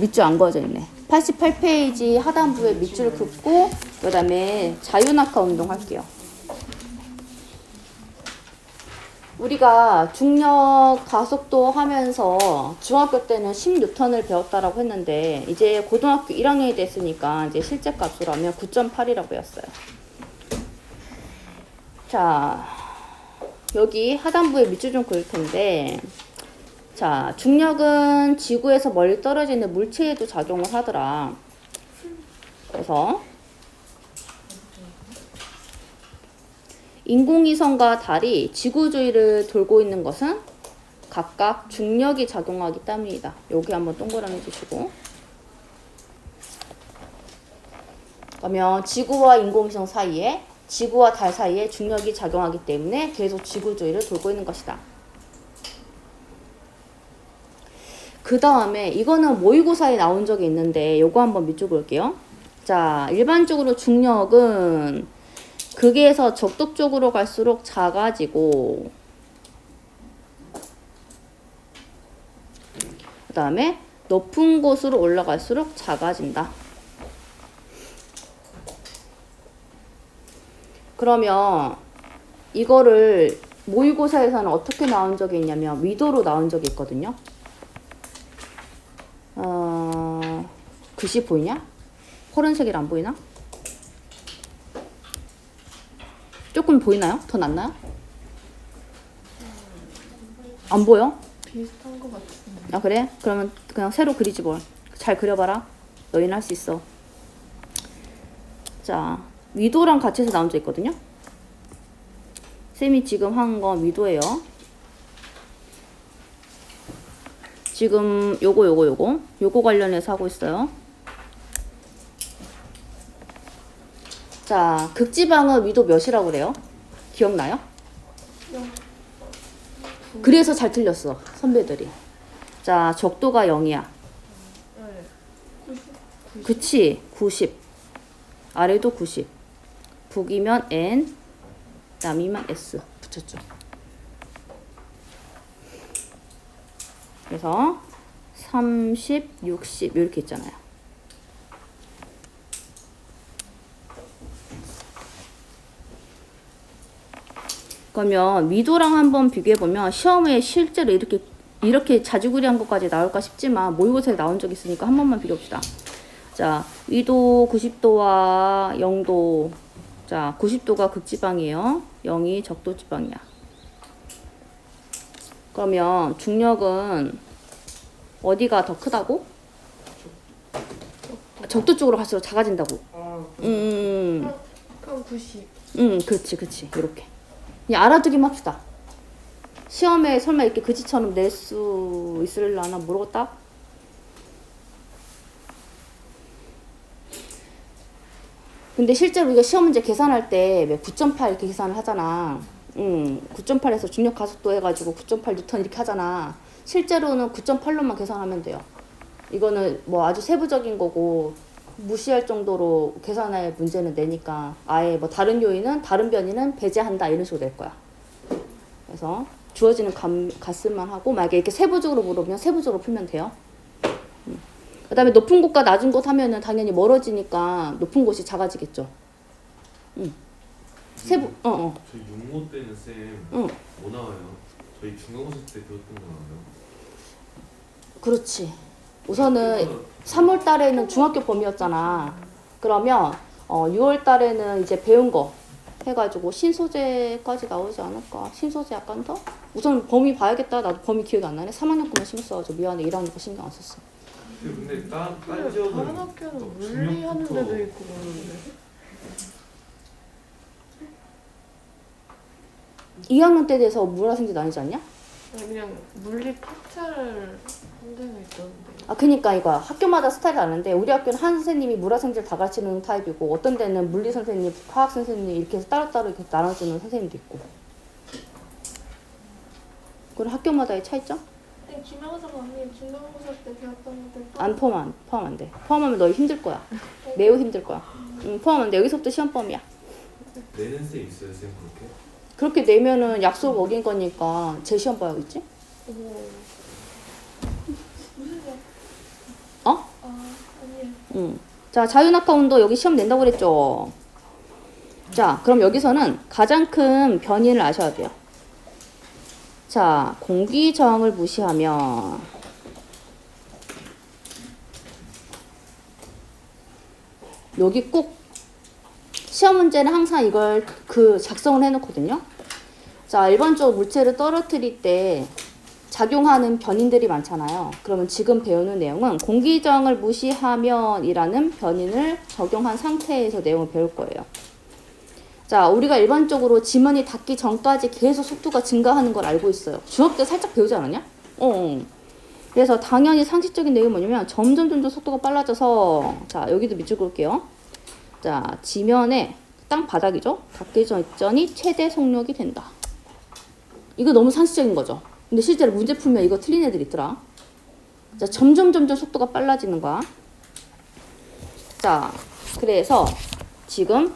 밑줄 안 그어져 있네. 88페이지 하단부에 밑줄 긋고 그 다음에 자유낙하 운동 할게요. 우리가 중력 가속도 하면서 중학교 때는 10N을 배웠다라고 했는데 이제 고등학교 1학년이 됐으니까 이제 실제 값으로 하면 9.8이라고 배웠어요. 자, 여기 하단부에 밑줄 좀 그을 텐데 자, 중력은 지구에서 멀리 떨어져 있는 물체에도 작용을 하더라. 그래서 인공위성과 달이 지구 주위를 돌고 있는 것은 각각 중력이 작용하기 때문이다. 여기 한번 동그라미 주시고. 그러면 지구와 인공위성 사이에, 지구와 달 사이에 중력이 작용하기 때문에 계속 지구 주위를 돌고 있는 것이다. 그 다음에 이거는 모의고사에 나온 적이 있는데 요거 한번 밑줄 볼게요. 자, 일반적으로 중력은 극에서 적도 쪽으로 갈수록 작아지고 그 다음에 높은 곳으로 올라갈수록 작아진다. 그러면 이거를 모의고사에서는 어떻게 나온 적이 있냐면 위도로 나온 적이 있거든요. 글씨 보이냐? 파란색이 안 보이나? 조금 보이나요? 더 낫나요? 안 보여? 비슷한 것 같은데. 아, 그래? 그러면 그냥 새로 그리지 뭘. 잘 그려봐라. 너희는 할 수 있어. 자, 위도랑 같이 해서 나온 적 있거든요. 쌤이 지금 한 건 위도예요. 지금 요거 관련해서 하고 있어요. 자, 극지방은 위도 몇이라고 그래요? 기억나요? 그래서 잘 틀렸어, 선배들이. 자, 적도가 0이야. 그치, 90. 아래도 90. 북이면 N, 남이면 S 붙였죠. 그래서 30, 60 이렇게 있잖아요. 그러면 위도랑 한번 비교해보면 시험에 실제로 이렇게 자주구리한 것까지 나올까 싶지만 모의고사에 나온 적 있으니까 한 번만 비교합시다. 자, 위도 90도와 0도. 자, 90도가 극지방이에요. 0이 적도지방이야. 그러면 중력은 어디가 더 크다고? 적도 쪽으로 갈수록 작아진다고. 그럼 90. 그렇지. 이렇게. 그냥 알아두기만 합시다. 시험에 설마 이렇게 그지처럼 낼 수 있으려나 모르겠다. 근데 실제로 우리가 시험 문제 계산할 때 9.8 이렇게 계산을 하잖아. 9.8에서 중력 가속도 해가지고 9.8 뉴턴 이렇게 하잖아. 실제로는 9.8로만 계산하면 돼요. 이거는 뭐 아주 세부적인 거고 무시할 정도로 계산할 문제는 내니까 아예 뭐 다른 변이는 배제한다 이런 식으로 낼 거야. 그래서 주어지는 값을만 하고 만약에 이렇게 세부적으로 물어보면 세부적으로 풀면 돼요. 그 다음에 높은 곳과 낮은 곳 하면은 당연히 멀어지니까 높은 곳이 작아지겠죠. 세부, 저희 6모 때는 쌤, 응. 뭐 나와요? 저희 중간고사 때 배웠던 거 나와요? 그렇지. 우선은 3월 달에는 중학교 범위였잖아. 그러면 6월 달에는 이제 배운 거 해가지고 신소재까지 나오지 않을까? 신소재 약간 더? 우선 범위 봐야겠다. 나도 범위 기억이 안 나네. 3학년 거만 신경 써가지고 미안해. 1학년 거 신경 안 썼어. 근데 딴 근데 지역은 다른 학교는 물리 하는 데도 있고 그러는데. 2학년 때 돼서 물화생지 나뉘지 않냐? 그냥 물리 파트를 한 데가 있던데. 아, 그니까 이거야. 학교마다 스타일이 다른데 우리 학교는 한 선생님이 물화생지를 다 가르치는 타입이고 어떤 데는 물리 선생님, 화학 선생님 이렇게 해서 따로따로 이렇게 나눠주는 선생님도 있고. 그건 학교마다의 차이점? 근데 김영선 언니 중간고사 때 배웠던 것들 안 포함 안 돼. 포함하면 너 힘들 거야. 매우 힘들 거야. 포함 안 돼. 여기서부터 시험범위야. 내는 쌤 있어요 쌤 그렇게? 그렇게 내면은 약속 어긴 거니까 재시험 봐야겠지? 오. 무슨 약? 어? 아니에요. 자, 자유낙하 운동 여기 시험 낸다고 그랬죠? 자, 그럼 여기서는 가장 큰 변이를 아셔야 돼요. 자, 공기 저항을 무시하면 여기 꼭 시험 문제는 항상 이걸 작성을 해놓거든요. 자, 일반적으로 물체를 떨어뜨릴 때 작용하는 변인들이 많잖아요. 그러면 지금 배우는 내용은 공기저항을 무시하면 이라는 변인을 적용한 상태에서 내용을 배울 거예요. 자, 우리가 일반적으로 지면이 닿기 전까지 계속 속도가 증가하는 걸 알고 있어요. 중학교 때 살짝 배우지 않았냐? 그래서 당연히 상식적인 내용이 뭐냐면 점점 속도가 빨라져서 자, 여기도 밑줄 그을게요. 자, 지면에 땅 바닥이죠? 닿기 전이 최대 속력이 된다. 이거 너무 상식적인 거죠. 근데 실제로 문제 풀면 이거 틀린 애들 있더라. 자, 점점 속도가 빨라지는 거야. 자, 그래서 지금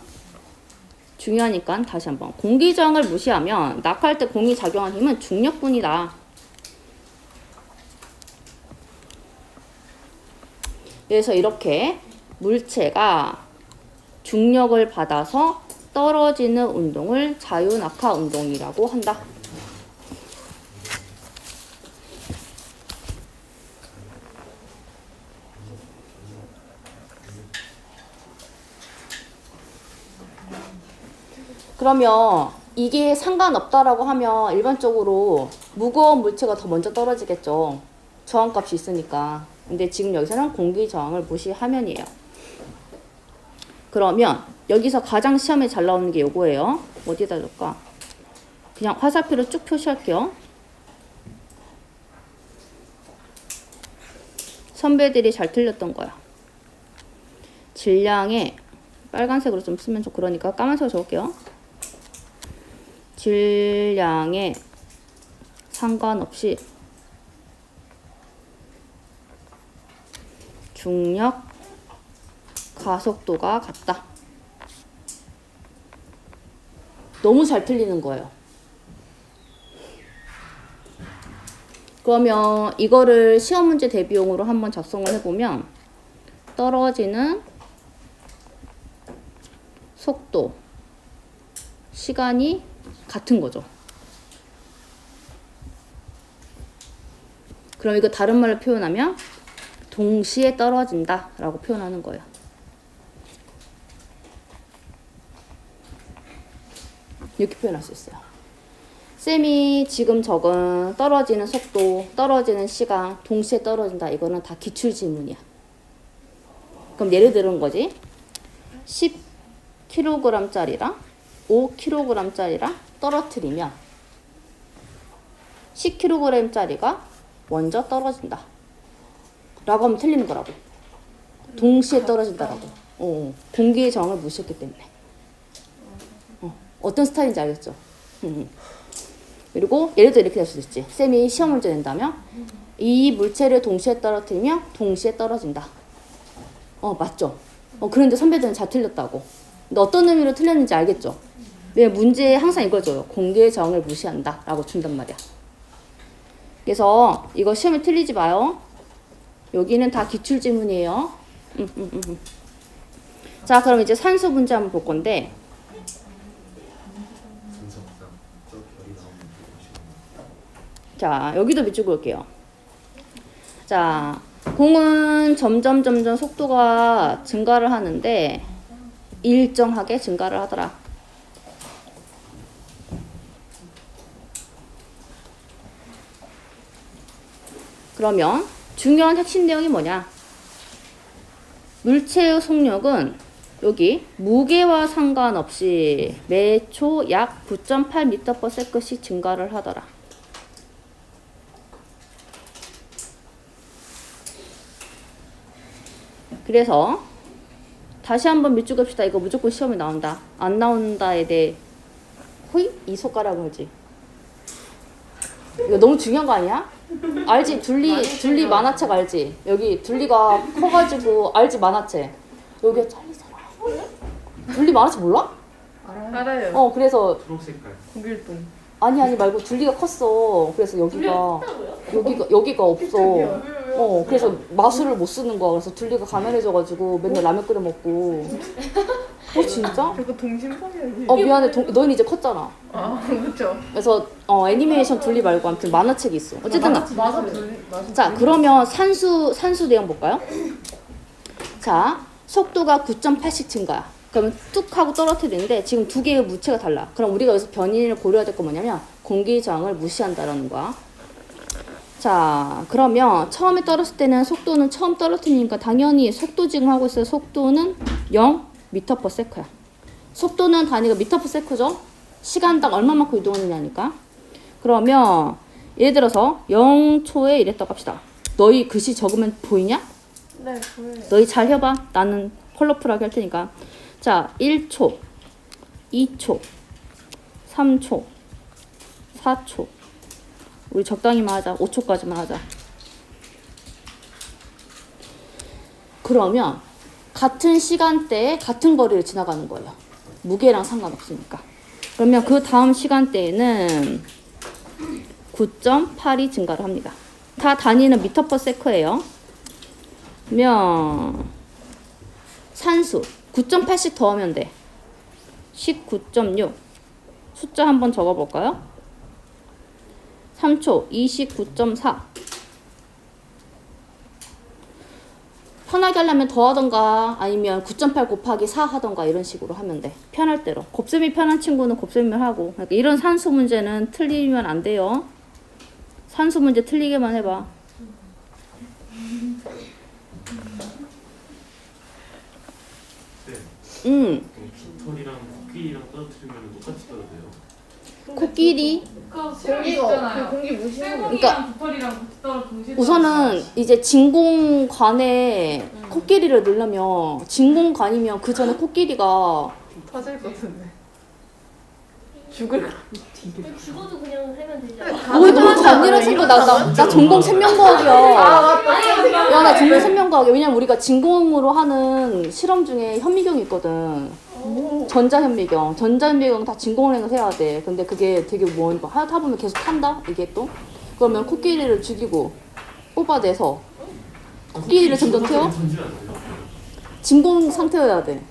중요하니까 다시 한번 공기저항을 무시하면 낙하할 때 공이 작용한 힘은 중력뿐이다. 그래서 이렇게 물체가 중력을 받아서 떨어지는 운동을 자유낙하 운동이라고 한다. 그러면 이게 상관없다라고 하면 일반적으로 무거운 물체가 더 먼저 떨어지겠죠. 저항값이 있으니까. 근데 지금 여기서는 공기 저항을 무시하면이에요. 그러면 여기서 가장 시험에 잘 나오는 게 요거예요. 어디에다 줄까? 그냥 화살표로 쭉 표시할게요. 선배들이 잘 틀렸던 거야. 질량에 빨간색으로 좀 쓰면 좀 그러니까 까만색으로 적을게요. 질량에 상관없이 중력 가속도가 같다. 너무 잘 틀리는 거예요. 그러면 이거를 시험 문제 대비용으로 한번 작성을 해보면 떨어지는 속도, 시간이 같은 거죠. 그럼 이거 다른 말로 표현하면 동시에 떨어진다 라고 표현하는 거예요. 이렇게 표현할 수 있어요. 쌤이 지금 적은 떨어지는 속도, 떨어지는 시간, 동시에 떨어진다. 이거는 다 기출 지문이야. 그럼 예를 들은 거지. 10kg짜리랑 5kg짜리랑 떨어뜨리면 10kg짜리가 먼저 떨어진다. 라고 하면 틀리는 거라고. 동시에 떨어진다라고. 공기의 저항을 무시했기 때문에. 어떤 스타일인지 알겠죠? 그리고 예를 들어 이렇게 될 수도 있지. 쌤이 시험 문제 낸다면 이 물체를 동시에 떨어뜨리면 동시에 떨어진다. 맞죠? 그런데 선배들은 잘 틀렸다고. 근데 어떤 의미로 틀렸는지 알겠죠? 왜 문제에 항상 이걸 줘요. 공기의 저항을 무시한다 라고 준단 말이야. 그래서 이거 시험에 틀리지 마요. 여기는 다 기출지문이에요. 자, 그럼 이제 산수 문제 한번 볼 건데, 분석상 저 별이 나오는 거 보시면 자, 여기도 밑줄 그을게요. 자, 공은 점점 속도가 증가를 하는데 일정하게 증가를 하더라. 그러면 중요한 핵심 내용이 뭐냐? 물체의 속력은 여기 무게와 상관없이 매 초 약 9.8m/s씩 증가를 하더라. 그래서 다시 한번 밑줄 긋읍시다. 이거 무조건 시험에 나온다. 안 나온다에 대해 호이? 이 손가락을 하지. 이거 너무 중요한 거 아니야? 알지? 둘리 만화책 알지? 여기 둘리가 커가지고 알지? 만화책. 여기가 잘리잖아. 둘리 만화책 몰라? 알아요. 그래서 초록 색깔. 공길동. 아니 말고 둘리가 컸어. 그래서 여기가 없어. 그래서 마술을 못 쓰는 거야. 그래서 둘리가 가난해져가지고 맨날 라면 끓여 먹고. 진짜? 저거 동심파이 아니에요? 미안해. 너는 이제 컸잖아. 그렇죠. 그래서 애니메이션 둘리 말고 아무튼 만화책이 있어. 어쨌든 맞아. 자, 그러면 산수 내용 볼까요? 자, 속도가 9.8씩 증가야. 그러면 뚝 하고 떨어뜨리는데 지금 두 개의 무체가 달라. 그럼 우리가 여기서 변인을 고려해야 될 거 뭐냐면 공기 저항을 무시한다라는 거야. 자, 그러면 처음에 떨어졌을 때는 속도는 처음 떨어뜨리니까 당연히 속도 지금 하고 있어요. 속도는 0m/s야. 속도는 단위가 m/s죠? 시간당 얼마만큼 이동하느냐니까. 그러면 예를 들어서 0초에 이랬다고 합시다. 너희 글씨 적으면 보이냐? 네, 보여요. 너희 잘 해봐. 나는 컬러풀하게 할 테니까. 자, 1초, 2초, 3초, 4초. 우리 적당히만 하자. 5초까지만 하자. 그러면 같은 시간대에 같은 거리를 지나가는 거예요. 무게랑 상관없으니까. 그러면 그 다음 시간대에는 9.8이 증가를 합니다. 다 단위는 m/s예요. 그러면 산수 9.8씩 더하면 돼. 19.6. 숫자 한번 적어볼까요? 3초 29.4. 편하게 하려면 더하던가 아니면 9.8 곱하기 4 하던가 이런 식으로 하면 돼. 편할 대로. 곱셈이 편한 친구는 곱셈을 하고. 그러니까 이런 산수 문제는 틀리면 안 돼요. 산수 문제 틀리게만 해봐. 네. 깃털이랑 코끼리랑 떨어뜨리면 똑같이 떨어져요. 코끼리. 공기가 공기 무시하는 거. 그러니까 깃털이랑 깃털을 동시에 우선은 이제 진공관에 코끼리를 넣으려면 진공관이면 그 전에 코끼리가 터질 것 같은데. 죽을. 죽어도 그냥 하면 되지 않아? 왜 너무 잔인한 생각. 나 전공 생명과학이야. 야, 나 전공 생명과학이야. 왜냐면 우리가 진공으로 하는 실험 중에 현미경이 있거든. 전자현미경 다 진공을 해서 해야 돼. 근데 그게 되게 하다 보면 계속 탄다 이게 또. 그러면 코끼리를 죽이고 뽑아내서 코끼리를 점점 태워. 진공 상태여야 돼.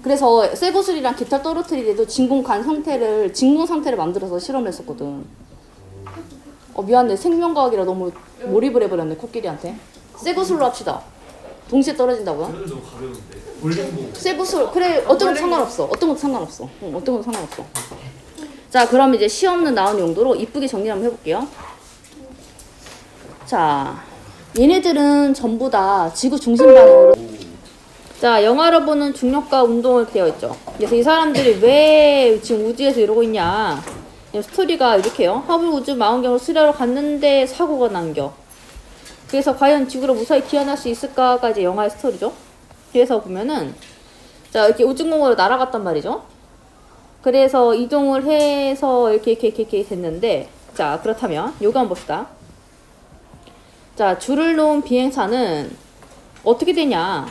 그래서 쇠구슬이랑 깃털 떨어뜨릴 때도 진공 상태를 만들어서 실험을 했었거든. 미안해. 생명과학이라 너무 몰입을 해버렸네 코끼리한테. 쇠구슬로 합시다. 동시에 떨어진다고요? 그래도 너무 가벼운데. 볼링공. 쇠구슬. 그래, 어떤 것도 상관없어. 어떤 것도 상관없어. 자, 그럼 이제 시험은 나온 용도로 이쁘게 정리 한번 해볼게요. 자, 얘네들은 전부 다 지구 중심 방향으로. 자, 영화로 보는 중력과 운동을 되어 있죠. 그래서 이 사람들이 왜 지금 우주에서 이러고 있냐. 스토리가 이렇게요. 허블 우주 망원경으로 수리하러 갔는데 사고가 난겨. 그래서 과연 지구로 무사히 귀환할 수 있을까가 이제 영화의 스토리죠. 그래서 보면은 자 이렇게 우주공간으로 날아갔단 말이죠. 그래서 이동을 해서 이렇게 됐는데 자 그렇다면 요거 한번 봅시다. 자 줄을 놓은 비행사는 어떻게 되냐.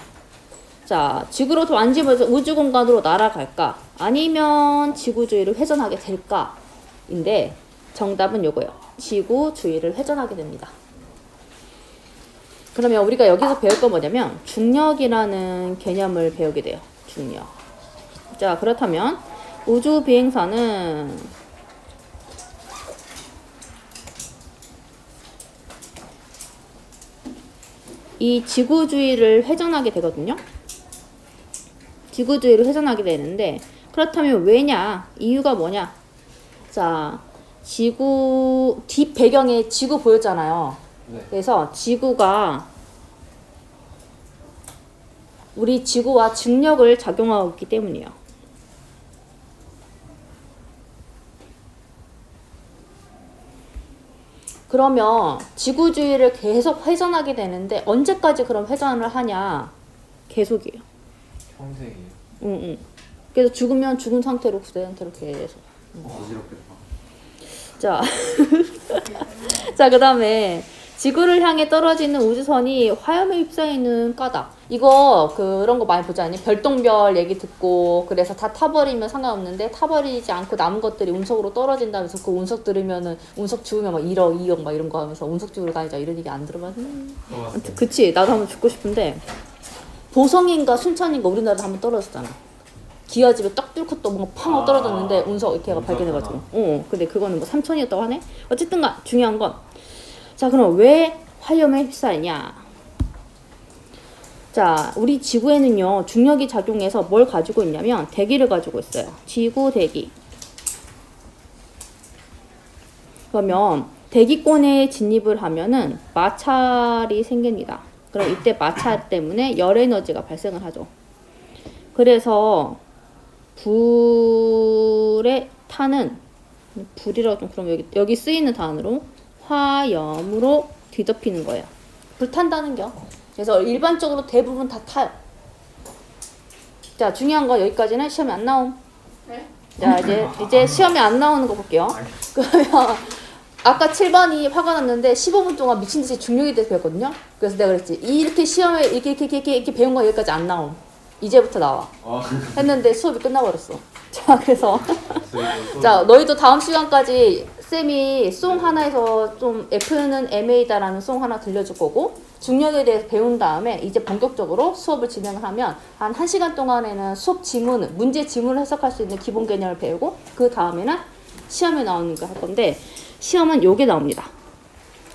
자 지구로 완집해서 우주공간으로 날아갈까 아니면 지구 주위를 회전하게 될까 인데 정답은 요거예요. 지구 주위를 회전하게 됩니다. 그러면 우리가 여기서 배울 건 뭐냐면 중력이라는 개념을 배우게 돼요. 중력. 자 그렇다면 우주 비행사는 이 지구 주위를 회전하게 되거든요. 지구 주위를 회전하게 되는데 그렇다면 왜냐? 이유가 뭐냐? 자 지구 뒷 배경에 지구 보였잖아요. 네. 그래서 지구가 우리 지구와 중력을 작용하고 있기 때문이에요. 그러면 지구 주위를 계속 회전하게 되는데 언제까지 그럼 회전을 하냐? 계속이에요. 평생이에요. 응. 그래서 죽으면 죽은 상태로 그 상태로 계속. 어지럽겠다. 자, 자 그다음에 지구를 향해 떨어지는 우주선이 화염에 휩싸이는 까닭. 이거 그런 거 많이 보지 않니? 별똥별 얘기 듣고 그래서 다 타버리면 상관없는데 타버리지 않고 남은 것들이 운석으로 떨어진다면서 그 운석 들으면은 운석 죽으면 막 1억, 2억 막 이런 거 하면서 운석 죽으러 다니자 이런 얘기 안 들어봤니? 그치 나도 한번 죽고 싶은데 보성인가 순천인가 우리나라도 한번 떨어졌잖아. 기아집에 딱 뚫고 또 뭔가 팡 하고 떨어졌는데 운석 이렇게 발견해가지고. 근데 그거는 뭐 3천이었다고 하네. 어쨌든간 중요한 건 자 그럼 왜 화염에 휩싸이냐? 자 우리 지구에는요 중력이 작용해서 뭘 가지고 있냐면 대기를 가지고 있어요. 지구 대기. 그러면 대기권에 진입을 하면은 마찰이 생깁니다. 그럼 이때 마찰 때문에 열 에너지가 발생을 하죠. 그래서 불의 타는 불이라고 좀 그럼 여기 쓰이는 단어로 화염으로 뒤덮이는 거예요. 불탄다는 겨. 그래서 일반적으로 대부분 다 타요. 자 중요한 거 여기까지는 시험에 안 나옴. 네? 자 이제 시험에 안 나오는 거 볼게요. 그러면 아까 7번이 화가 났는데 15분 동안 미친 듯이 중력에 대해서 배웠거든요. 그래서 내가 그랬지 이렇게 시험에 이렇게 배운 거 여기까지 안 나옴. 이제부터 나와. 했는데 수업이 끝나버렸어. 자 그래서 자 너희도 다음 시간까지 쌤이 송 하나에서 좀 F는 MA다라는 송 하나 들려줄 거고 중력에 대해서 배운 다음에 이제 본격적으로 수업을 진행을 하면 한 1시간 동안에는 수업 지문, 문제 지문을 해석할 수 있는 기본 개념을 배우고 그 다음에는 시험에 나오는 거 할 건데 시험은 요게 나옵니다.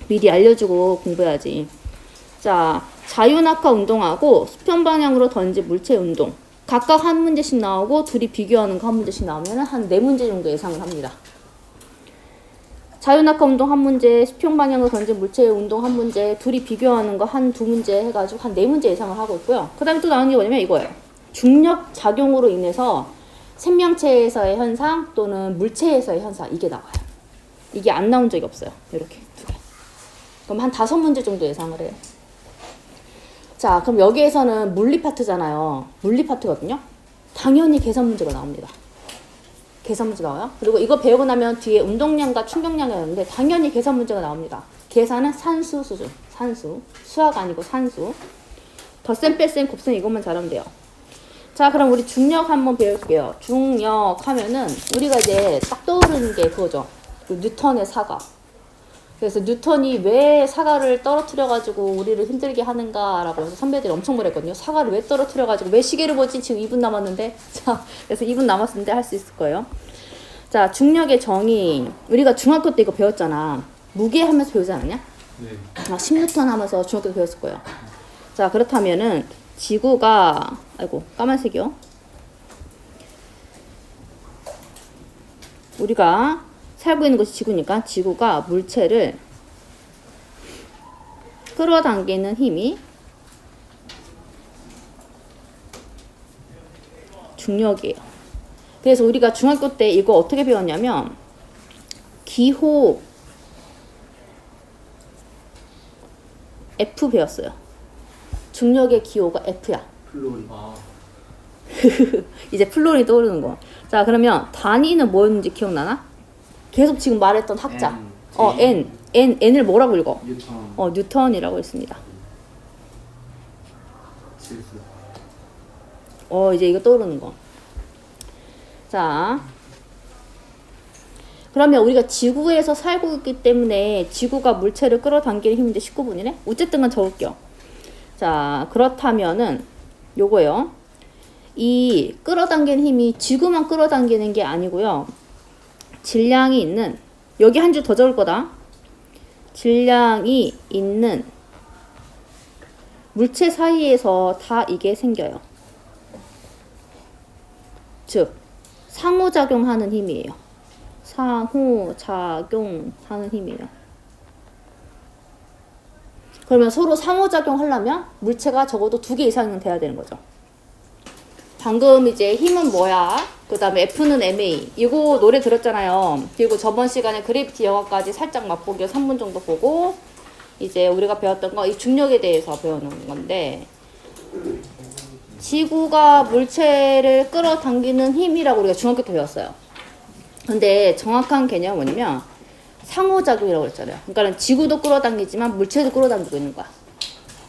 미리 알려주고 공부해야지. 자 자유낙하 운동하고 수평 방향으로 던진 물체 운동 각각 한 문제씩 나오고 둘이 비교하는 거 한 문제씩 나오면 한 4문제 정도 예상을 합니다. 자유낙하 운동 한 문제, 수평 방향으로 던진 물체 운동 한 문제, 둘이 비교하는 거 한 2문제 해가지고 한 4문제 예상을 하고 있고요. 그 다음에 또 나오는 게 뭐냐면 이거예요. 중력 작용으로 인해서 생명체에서의 현상 또는 물체에서의 현상 이게 나와요. 이게 안 나온 적이 없어요. 이렇게 2개. 그럼 한 5문제 정도 예상을 해요. 자, 그럼 여기에서는 물리 파트잖아요. 물리 파트거든요. 당연히 계산 문제가 나옵니다. 계산 문제 나와요. 그리고 이거 배우고 나면 뒤에 운동량과 충격량이 나오는데 당연히 계산 문제가 나옵니다. 계산은 산수 수준. 산수. 수학 아니고 산수. 덧셈, 뺄셈, 곱셈 이것만 잘하면 돼요. 자, 그럼 우리 중력 한번 배울게요. 중력 하면은 우리가 이제 딱 떠오르는 게 그거죠. 그 뉴턴의 사과. 그래서 뉴턴이 왜 사과를 떨어뜨려가지고 우리를 힘들게 하는가라고 해서 선배들이 엄청 뭐랬거든요. 사과를 왜 떨어뜨려가지고 왜 시계를 보지? 지금 2분 남았는데. 자, 그래서 2분 남았는데 할 수 있을 거예요. 자, 중력의 정의. 우리가 중학교 때 이거 배웠잖아. 무게 하면서 배우지 않았냐? 네. 10뉴턴 하면서 중학교 때 배웠을 거예요. 자, 그렇다면은 지구가 아이고 까만색이요. 우리가 살고 있는 것이 지구니까 지구가 물체를 끌어당기는 힘이 중력이에요. 그래서 우리가 중학교 때 이거 어떻게 배웠냐면 기호 F 배웠어요. 중력의 기호가 F야. 플로리. 아, 이제 플로린이 떠오르는 거. 자, 그러면 단위는 뭐였는지 기억나나? 계속 지금 말했던 학자. N을 뭐라고 읽어? 뉴턴. 뉴턴이라고 했습니다. 질수. 이제 이거 떠오르는 거. 자, 그러면 우리가 지구에서 살고 있기 때문에 지구가 물체를 끌어당기는 힘인데 19분이네? 어쨌든 간 적을게요. 자, 그렇다면은 요거요. 이 끌어당기는 힘이 지구만 끌어당기는 게 아니고요. 질량이 있는, 여기 한 줄 더 적을 거다. 질량이 있는 물체 사이에서 다 이게 생겨요. 즉, 상호작용하는 힘이에요. 상호작용하는 힘이에요. 그러면 서로 상호작용 하려면 물체가 적어도 2개 이상은 돼야 되는 거죠. 방금 이제 힘은 뭐야? 그 다음에 F는 ma. 이거 노래 들었잖아요. 그리고 저번 시간에 그래비티 영어까지 살짝 맛보기 3분 정도 보고 이제 우리가 배웠던 거 이 중력에 대해서 배우는 건데 지구가 물체를 끌어당기는 힘이라고 우리가 중학교 때 배웠어요. 근데 정확한 개념은 뭐냐면 상호작용이라고 그랬잖아요. 그러니까 지구도 끌어당기지만 물체도 끌어당기고 있는 거야.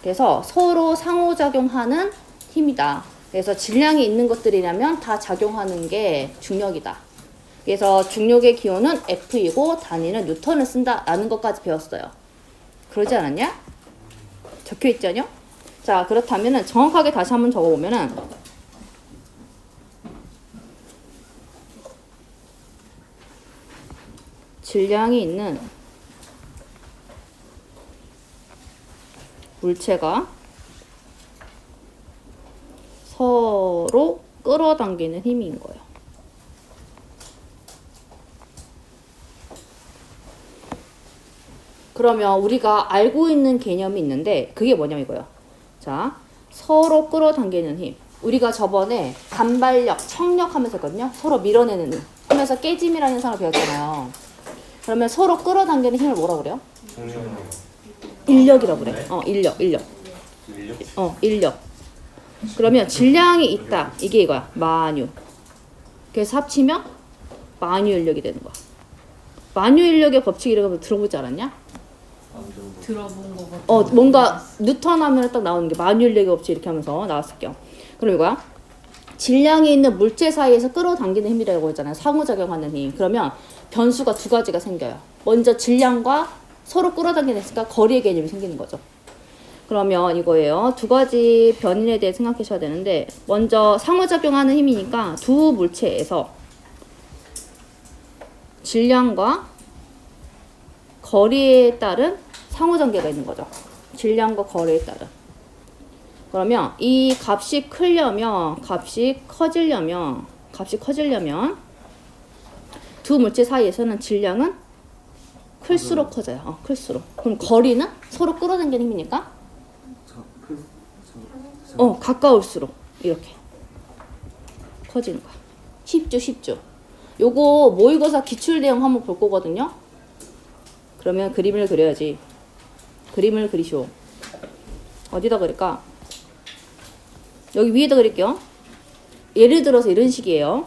그래서 서로 상호작용하는 힘이다. 그래서 질량이 있는 것들이라면 다 작용하는 게 중력이다. 그래서 중력의 기호는 F이고 단위는 뉴턴을 쓴다라는 것까지 배웠어요. 그러지 않았냐? 적혀 있잖요? 자, 그렇다면은 정확하게 다시 한번 적어보면은 질량이 있는 물체가 서로 끌어당기는 힘인 거예요. 그러면 우리가 알고 있는 개념이 있는데 그게 뭐냐면 이거예요. 자, 서로 끌어당기는 힘. 우리가 저번에 간발력, 청력 하면서 했거든요. 서로 밀어내는 힘 하면서 깨짐이라는 현상을 배웠잖아요. 그러면 서로 끌어당기는 힘을 뭐라고 그래요? 인력이라고 그래. 인력. 인력. 그러면 질량이 있다. 이게 이거야. 만유. 그래서 합치면 만유 인력이 되는 거야. 만유 인력의 법칙 이런 거 들어보지 않았냐? 들어본 거 같아. 뭔가 뉴턴 하면 딱 나오는 게 만유 인력의 법칙 이렇게 하면서 나왔을게요. 그럼 이거야. 질량이 있는 물체 사이에서 끌어당기는 힘이라고 했잖아요. 상호작용하는 힘. 그러면 변수가 2가지가 생겨요. 먼저 질량과 서로 끌어당기는 했으니까 거리의 개념이 생기는 거죠. 그러면 이거예요. 2가지 변인에 대해 생각하셔야 되는데 먼저 상호작용하는 힘이니까 두 물체에서 질량과 거리에 따른 상호관계가 있는 거죠. 질량과 거리에 따른. 그러면 이 값이 커지려면 두 물체 사이에서는 질량은 클수록 커져요. 클수록. 그럼 거리는 서로 끌어당기는 힘이니까 가까울수록 이렇게 커지는 거야. 쉽죠. 요거 모의고사 기출대응 한번 볼 거거든요. 그러면 그림을 그려야지. 그림을 그리쇼. 어디다 그릴까? 여기 위에다 그릴게요. 예를 들어서 이런 식이에요.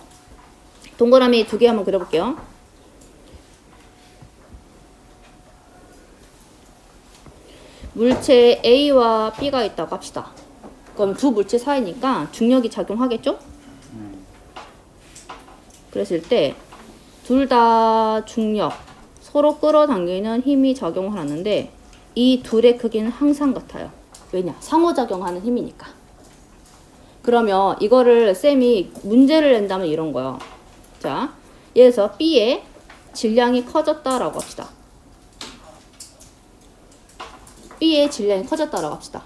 동그라미 2개 한번 그려볼게요. 물체 A와 B가 있다고 합시다. 그럼 두 물체 사이니까 중력이 작용하겠죠? 그랬을 때 둘 다 중력, 서로 끌어당기는 힘이 작용을 하는데 이 둘의 크기는 항상 같아요. 왜냐? 상호작용하는 힘이니까. 그러면 이거를 쌤이 문제를 낸다면 이런 거예요. 자, 예를 들어서 B의 질량이 커졌다라고 합시다. B의 질량이 커졌다라고 합시다.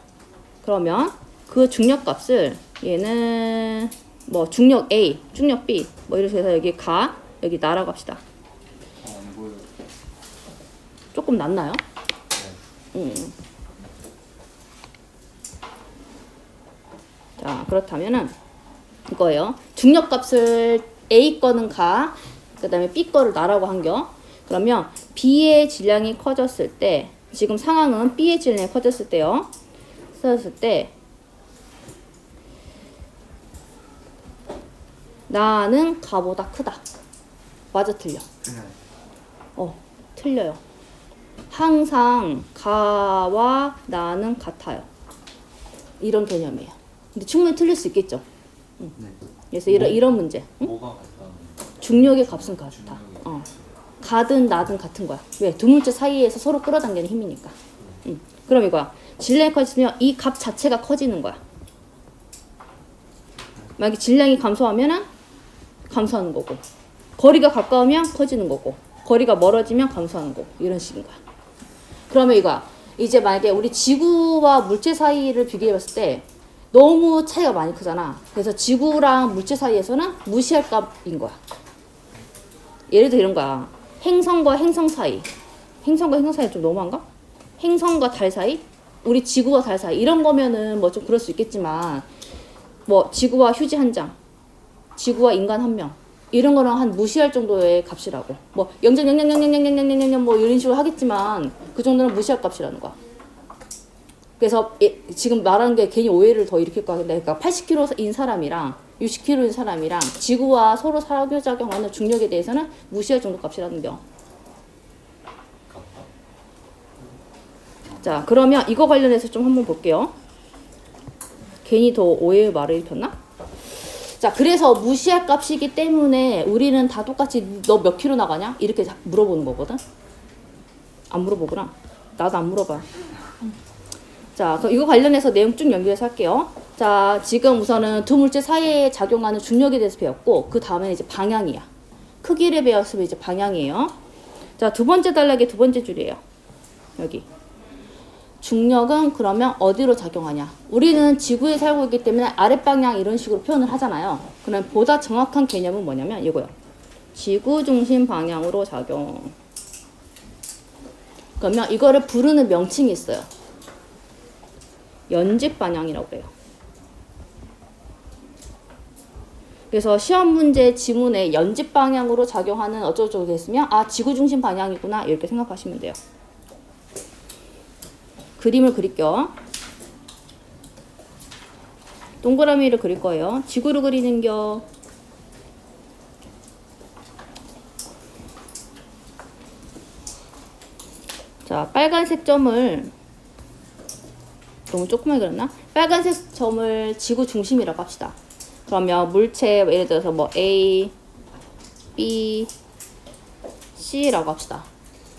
그러면 그 중력값을 얘는 뭐 중력 A, 중력 B 뭐 이렇게 해서 여기 여기 나라고 합시다. 안 보여. 조금 낮나요? 자, 그렇다면은 이거예요. 중력값을 A 거는 그 다음에 B 거를 나라고 한겨. 그러면 B의 질량이 커졌을 때, 지금 상황은 B의 질량이 커졌을 때요. 써졌을 때 나는 가보다 크다. 맞아, 틀려? 틀려요. 틀려요. 항상 가와 나는 같아요. 이런 개념이에요. 근데 충분히 틀릴 수 있겠죠. 네. 그래서 이런 문제. 응? 뭐가 같다는 중력의 값은 같다. 중력의 가든 나든 같은 거야. 왜? 두 물체 사이에서 서로 끌어당기는 힘이니까. 그럼 이거야. 질량이 커지면 이 값 자체가 커지는 거야. 만약에 질량이 감소하면은 감소하는 거고, 거리가 가까우면 커지는 거고, 거리가 멀어지면 감소하는 거고, 이런 식인 거야. 그러면 이거야. 이제 만약에 우리 지구와 물체 사이를 비교해 봤을 때 너무 차이가 많이 크잖아. 그래서 지구랑 물체 사이에서는 무시할 값인 거야. 예를 들어 이런 거야. 행성과 행성 사이. 행성과 행성 사이 좀 너무한가? 행성과 달 사이? 우리 지구와 달 사이. 이런 거면은 뭐 좀 그럴 수 있겠지만, 뭐 지구와 휴지 한 장, 지구와 인간 한 명. 이런 거랑 한 무시할 정도의 값이라고. 뭐 0.000000000 뭐 이런 식으로 하겠지만 그 정도는 무시할 값이라는 거야. 그래서 지금 말하는 게 괜히 오해를 더 일으킬 것 같은데, 그러니까 80kg인 사람이랑 60kg인 사람이랑 지구와 서로 상호작용하는 중력에 대해서는 무시할 정도 값이라는 거. 자, 그러면 이거 관련해서 좀 한번 볼게요. 괜히 더 오해의 말을 일켰나? 자, 그래서 무시할 값이기 때문에 우리는 다 똑같이 너 몇 킬로 나가냐? 이렇게 물어보는 거거든. 안 물어보구나. 나도 안 물어봐. 자, 그럼 이거 관련해서 내용 쭉 연결해서 할게요. 자, 지금 우선은 두 물체 사이에 작용하는 중력에 대해서 배웠고, 그 다음에 이제 방향이야. 크기를 배웠으면 이제 방향이에요. 자, 두 번째 단락의 두 번째 줄이에요. 여기. 중력은 그러면 어디로 작용하냐? 우리는 지구에 살고 있기 때문에 아랫방향 이런 식으로 표현을 하잖아요. 그럼 보다 정확한 개념은 뭐냐면 이거요. 지구 중심 방향으로 작용. 그러면 이거를 부르는 명칭이 있어요. 연집 방향이라고 그래요. 그래서 시험 문제 지문에 연집 방향으로 작용하는 어쩌고저쩌고 됐으면 아, 지구 중심 방향이구나 이렇게 생각하시면 돼요. 그림을 그릴게요. 동그라미를 그릴 거예요. 지구를 그리는겨. 자, 빨간색 점을 너무 조그맣게 그렸나? 빨간색 점을 지구 중심이라고 합시다. 그러면 물체 예를 들어서 뭐 A, B, C라고 합시다.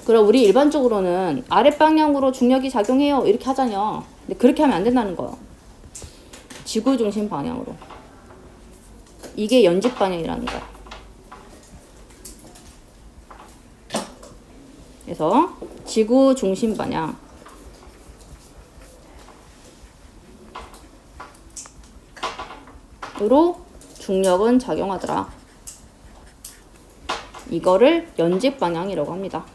그럼 우리 일반적으로는 아랫방향으로 중력이 작용해요 이렇게 하잖아요. 근데 그렇게 하면 안 된다는 거예요. 지구 중심 방향으로. 이게 연집 방향이라는 거야. 그래서 지구 중심 방향. 으로 중력은 작용하더라. 이거를 연집 방향이라고 합니다.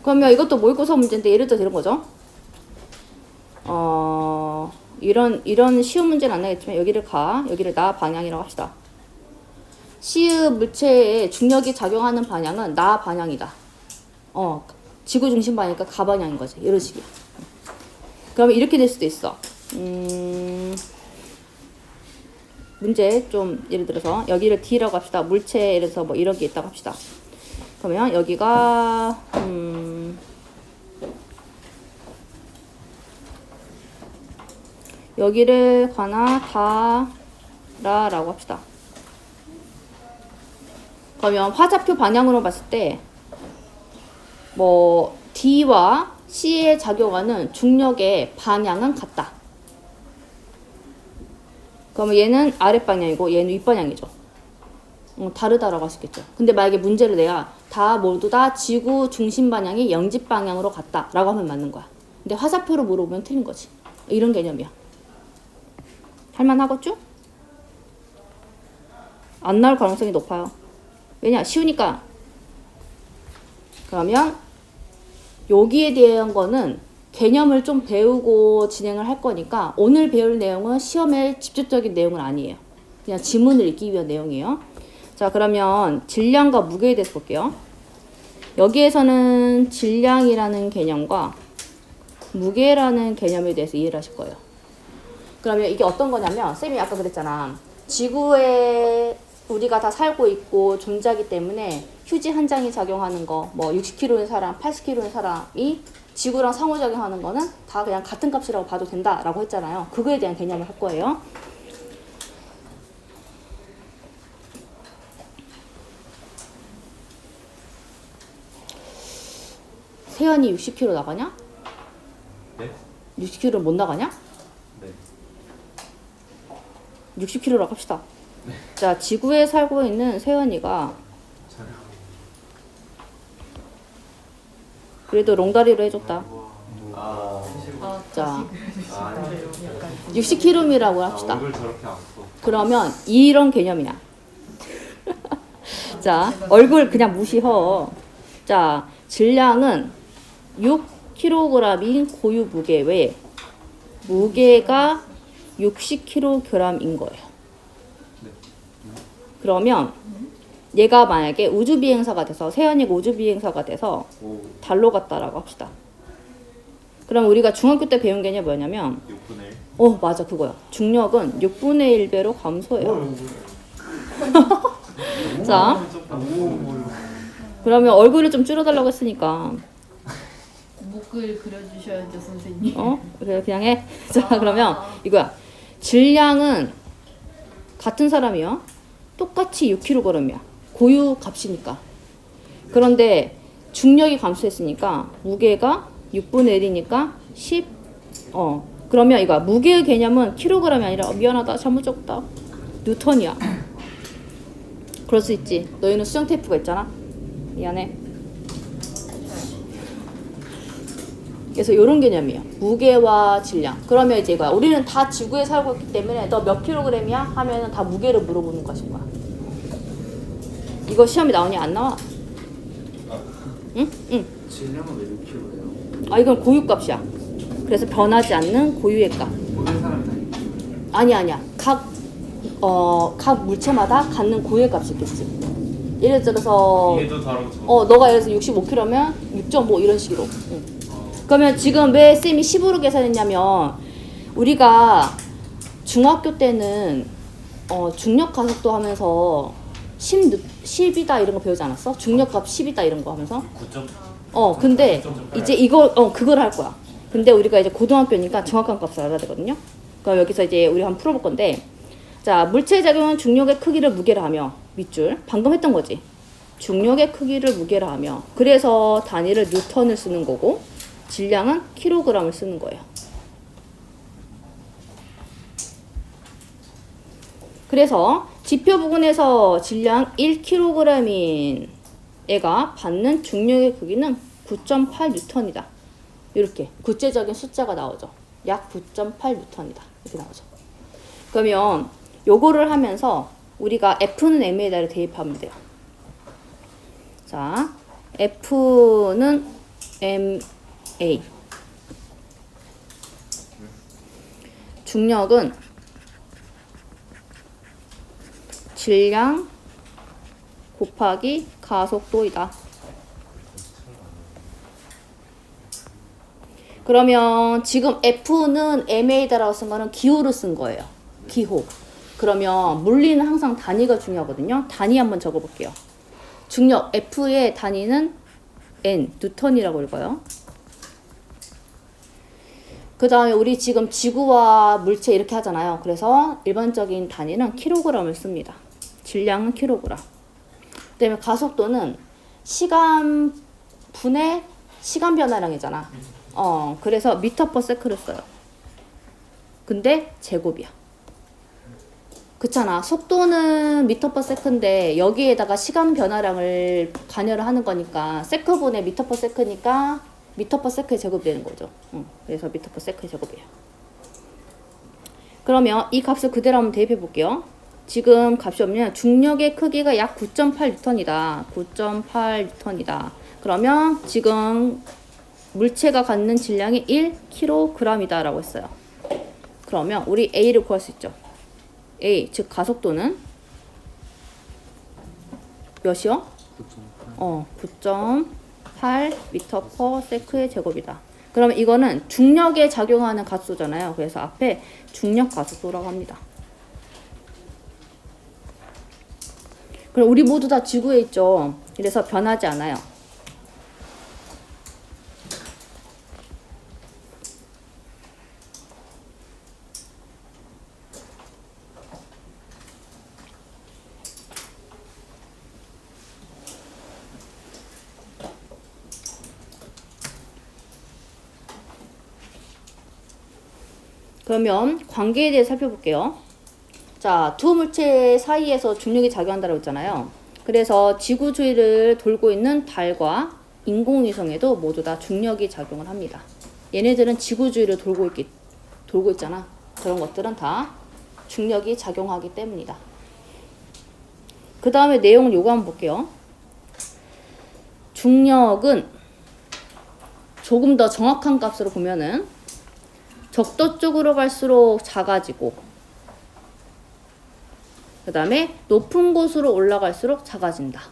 그러면 이것도 모의고사 문제인데 예를 들어 이런 거죠. 이런 쉬운 문제는 안 나겠지만 여기를 여기를 나 방향이라고 합시다. C의 물체에 중력이 작용하는 방향은 나 방향이다. 지구 중심 방향이니까 가 방향인 거지. 이런 식이야. 그러면 이렇게 될 수도 있어. 문제 좀 예를 들어서 여기를 D라고 합시다. 물체 예를 들어서 뭐 이런 게 있다고 합시다. 그러면 여기가 여기를 가나 다라라고 합시다. 그러면 화살표 방향으로 봤을 때 뭐 D와 C에 작용하는 중력의 방향은 같다. 그러면 얘는 아랫방향이고 얘는 윗방향이죠. 다르다라고 할 수 있겠죠. 근데 만약에 문제를 내가 다 모두 다 지구 중심 방향이 연집 방향으로 같다 라고 하면 맞는 거야. 근데 화살표로 물어보면 틀린 거지. 이런 개념이야. 할만하겠죠? 안 나올 가능성이 높아요. 왜냐? 쉬우니까. 그러면 여기에 대한 거는 개념을 좀 배우고 진행을 할 거니까 오늘 배울 내용은 시험에 직접적인 내용은 아니에요. 그냥 지문을 읽기 위한 내용이에요. 자, 그러면 질량과 무게에 대해서 볼게요. 여기에서는 질량이라는 개념과 무게라는 개념에 대해서 이해를 하실 거예요. 그러면 이게 어떤 거냐면 쌤이 아까 그랬잖아. 지구에 우리가 다 살고 있고 존재하기 때문에 휴지 한 장이 작용하는 거, 뭐 60kg인 사람, 80kg인 사람이 지구랑 상호작용하는 거는 다 그냥 같은 값이라고 봐도 된다라고 했잖아요. 그거에 대한 개념을 할 거예요. 세연이 60kg 나가냐? 네? 60kg 못 나가냐? 네. 60kg라고 합시다. 자, 지구에 살고 있는 세연이가 그래도 롱다리로 해줬다. 아, 자, 아, 60kg이라고 합시다. 얼굴 저렇게 안 써. 그러면 이런 개념이야. 자, 얼굴 그냥 무시허. 자, 질량은 6kg인 고유 무게 외에 무게가 60kg인 거예요. 그러면 얘가 만약에 우주비행사가 돼서 세연이가 우주비행사가 돼서 오, 달로 갔다라고 합시다. 그럼 우리가 중학교 때 배운 개념이 뭐냐면 6분의 1. 맞아 그거야. 중력은 6분의 1배로 감소해요. 자, 그러면 얼굴을 좀 줄여달라고 했으니까 목을 그려주셔야죠, 선생님. 그래 그냥 해. 자, 그러면 이거야. 질량은 같은 사람이요. 똑같이 6kg이야. 고유 값이니까. 그런데 중력이 감소했으니까 무게가 6분의 1이니까 10. 그러면 이거 무게의 개념은 킬로그램이 아니라 미안하다 잘못 적었다. 뉴턴이야. 그럴 수 있지. 너희는 수정 테이프가 있잖아. 미안해. 그래서 이런 개념이에요. 무게와 질량. 그러면 이제 이거야. 우리는 다 지구에 살고 있기 때문에 너 몇 킬로그램이야? 하면은 다 무게를 물어보는 것인 거야. 이거 시험에 나오니 안 나와? 응? 응. 질량은 왜 6kg예요? 이건 고유값이야. 그래서 변하지 않는 고유의 값. 모든 사람이 다 아니야. 각 물체마다 갖는 고유의 값이 있겠지. 예를 들어서 얘도 다르죠. 너가 예를 들어서 65kg면 6.5 이런 식으로. 응. 그러면 지금 왜 쌤이 10으로 계산했냐면 우리가 중학교 때는 중력 가속도 하면서 10이다 이런 거 배우지 않았어? 중력값 10이다 이런 거 하면서? 9점. 근데 이제 이거 그걸 할 거야. 근데 우리가 이제 고등학교니까 정확한 값을 알아야 되거든요. 그럼 여기서 이제 우리 한번 풀어볼 건데, 자, 물체의 작용은 중력의 크기를 무게로 하며 밑줄 방금 했던 거지. 중력의 크기를 무게로 하며 그래서 단위를 뉴턴을 쓰는 거고 질량은 킬로그램을 쓰는 거예요. 그래서 지표 부근에서 질량 1kg인 애가 받는 중력의 크기는 9.8N이다. 이렇게 구체적인 숫자가 나오죠. 약 9.8N이다. 이렇게 나오죠. 그러면 요거를 하면서 우리가 F는 M에다를 대입하면 돼요. 자, F는 MA. 중력은 질량 곱하기 가속도이다. 그러면 지금 F는 MA다라고 쓴 거는 기호를 쓴 거예요. 기호. 그러면 물리는 항상 단위가 중요하거든요. 단위 한번 적어볼게요. 중력 F의 단위는 N, 뉴턴이라고 읽어요. 그 다음에 우리 지금 지구와 물체 이렇게 하잖아요. 그래서 일반적인 단위는 킬로그램을 씁니다. 질량은 킬로그램. 그 다음에 가속도는 시간 분의 시간 변화량이잖아. 그래서 미터 퍼 세크를 써요. 근데 제곱이야. 그렇잖아. 속도는 미터 퍼 세크인데 여기에다가 시간 변화량을 관여를 하는 거니까 세크분의 미터 퍼 세크니까 미터 퍼 세크의 제곱이 되는 거죠. 그래서 미터 퍼 세크의 제곱이에요. 그러면 이 값을 그대로 한번 대입해 볼게요. 지금 값이 없으면 중력의 크기가 약 9.8N이다. 9.8N이다. 그러면 지금 물체가 갖는 질량이 1kg이다 라고 했어요. 그러면 우리 A를 구할 수 있죠. A, 즉 가속도는 몇이요? 9.8. 8m/s의 제곱이다. 그러면 이거는 중력에 작용하는 가속도잖아요. 그래서 앞에 중력 가속도라고 합니다. 그럼 우리 모두 다 지구에 있죠. 그래서 변하지 않아요. 그러면 관계에 대해 살펴볼게요. 자, 두 물체 사이에서 중력이 작용한다고 했잖아요. 그래서 지구 주위를 돌고 있는 달과 인공위성에도 모두 다 중력이 작용을 합니다. 얘네들은 지구 주위를 돌고 있잖아. 그런 것들은 다 중력이 작용하기 때문이다. 그 다음에 내용을 요거 한번 볼게요. 중력은 조금 더 정확한 값으로 보면은 적도 쪽으로 갈수록 작아지고 그 다음에 높은 곳으로 올라갈수록 작아진다.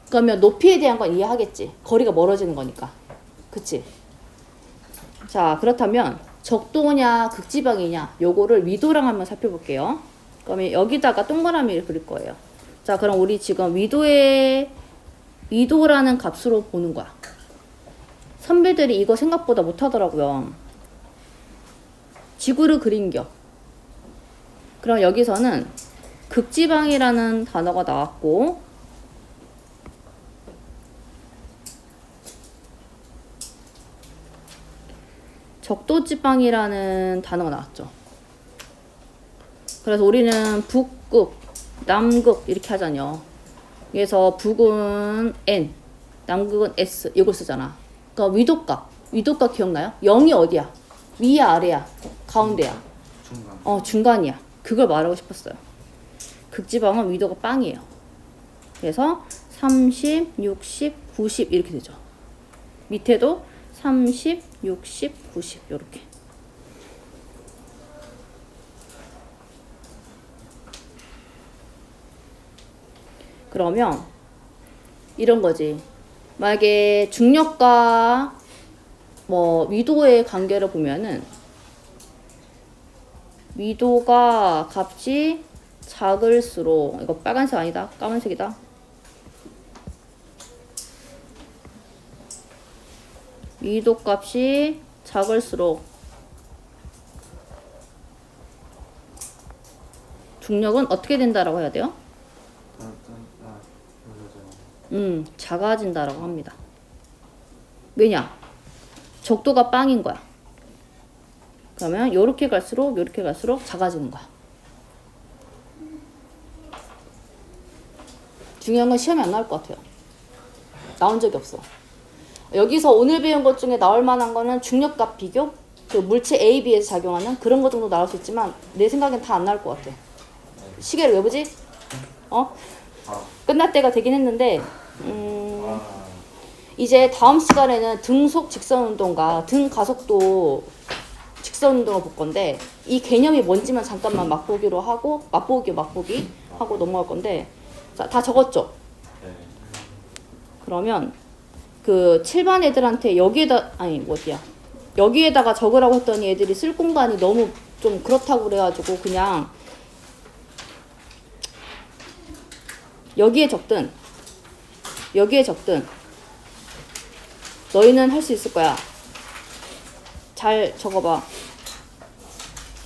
그러면 높이에 대한 건 이해하겠지. 거리가 멀어지는 거니까. 그치? 자, 그렇다면 적도냐 극지방이냐 요거를 위도랑 한번 살펴볼게요. 그러면 여기다가 동그라미를 그릴 거예요. 자, 그럼 우리 지금 위도라는 값으로 보는 거야. 선배들이 이거 생각보다 못하더라고요. 지구를 그린겨. 그럼 여기서는 극지방이라는 단어가 나왔고 적도지방이라는 단어가 나왔죠. 그래서 우리는 북극, 남극 이렇게 하잖아요. 그래서 북은 N, 남극은 S 이걸 쓰잖아. 그러니까 위도값 기억나요? 0이 어디야? 위야 아래야? 가운데야? 중간. 중간이야. 그걸 말하고 싶었어요. 극지방은 위도가 빵이에요. 그래서 30, 60, 90 이렇게 되죠. 밑에도 30, 60, 90 이렇게. 그러면 이런 거지. 만약에 중력과 뭐 위도의 관계를 보면은 위도가 값이 작을수록 이거 빨간색 아니다. 까만색이다. 위도 값이 작을수록 중력은 어떻게 된다라고 해야 돼요? 작아진다라고 합니다. 왜냐? 적도가 빵인 거야. 그러면 요렇게 갈수록 작아지는 거야. 중요한 건 시험에 안 나올 것 같아요. 나온 적이 없어. 여기서 오늘 배운 것 중에 나올 만한 거는 중력값 비교, 그 물체 A, B에서 작용하는 그런 것 정도 나올 수 있지만 내 생각엔 다 안 나올 것 같아. 시계를 왜 보지? 끝날 때가 되긴 했는데 이제 다음 시간에는 등속 직선운동과 등 가속도 직선운동을 볼 건데 이 개념이 뭔지만 잠깐만 맛보기 하고 넘어갈 건데 자, 다 적었죠? 네. 그러면 그 7반 애들한테 여기에다가 적으라고 했더니 애들이 쓸 공간이 너무 좀 그렇다고 그래가지고 그냥 여기에 적든 너희는 할 수 있을 거야. 잘 적어봐.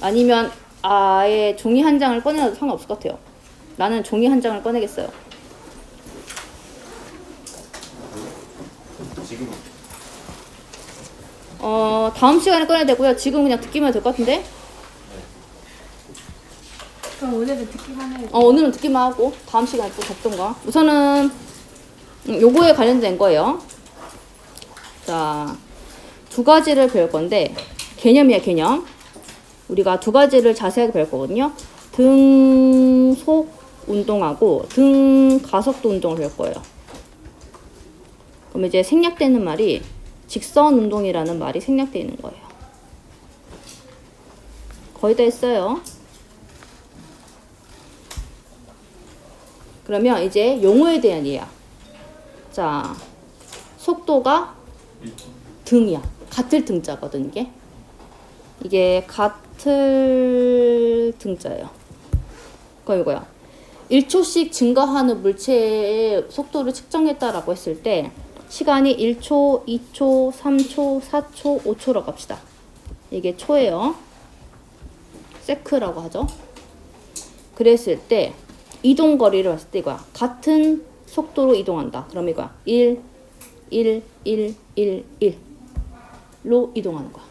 아니면 아예 종이 한 장을 꺼내놔도 상관없을 것 같아요. 나는 종이 한 장을 꺼내겠어요. 지금 다음 시간에 꺼내야 되고요. 지금 그냥 듣기만 해도 될 것 같은데? 그럼 오늘은 듣기만 해요. 오늘은 듣기만 하고 다음 시간에 또 적던가. 우선은 요거에 관련된 거예요. 자, 두 가지를 배울 건데 개념이야, 개념. 우리가 두 가지를 자세하게 배울 거거든요. 등속 운동하고 등 가속도 운동을 배울 거예요. 그럼 이제 생략되는 말이 직선 운동이라는 말이 생략되어 있는 거예요. 거의 다 했어요. 그러면 이제 용어에 대한 이해야. 자, 속도가 등이야. 같을 등자거든, 이게. 이게 같을 등자예요. 그럼 이거야. 1초씩 증가하는 물체의 속도를 측정했다라고 했을 때 시간이 1초, 2초, 3초, 4초, 5초라고 합시다. 이게 초예요. 세크라고 하죠. 그랬을 때 이동 거리를 봤을 때 이거야. 같은 속도로 이동한다. 그럼 이거야. 1, 1, 1, 1, 1로 이동하는 거야.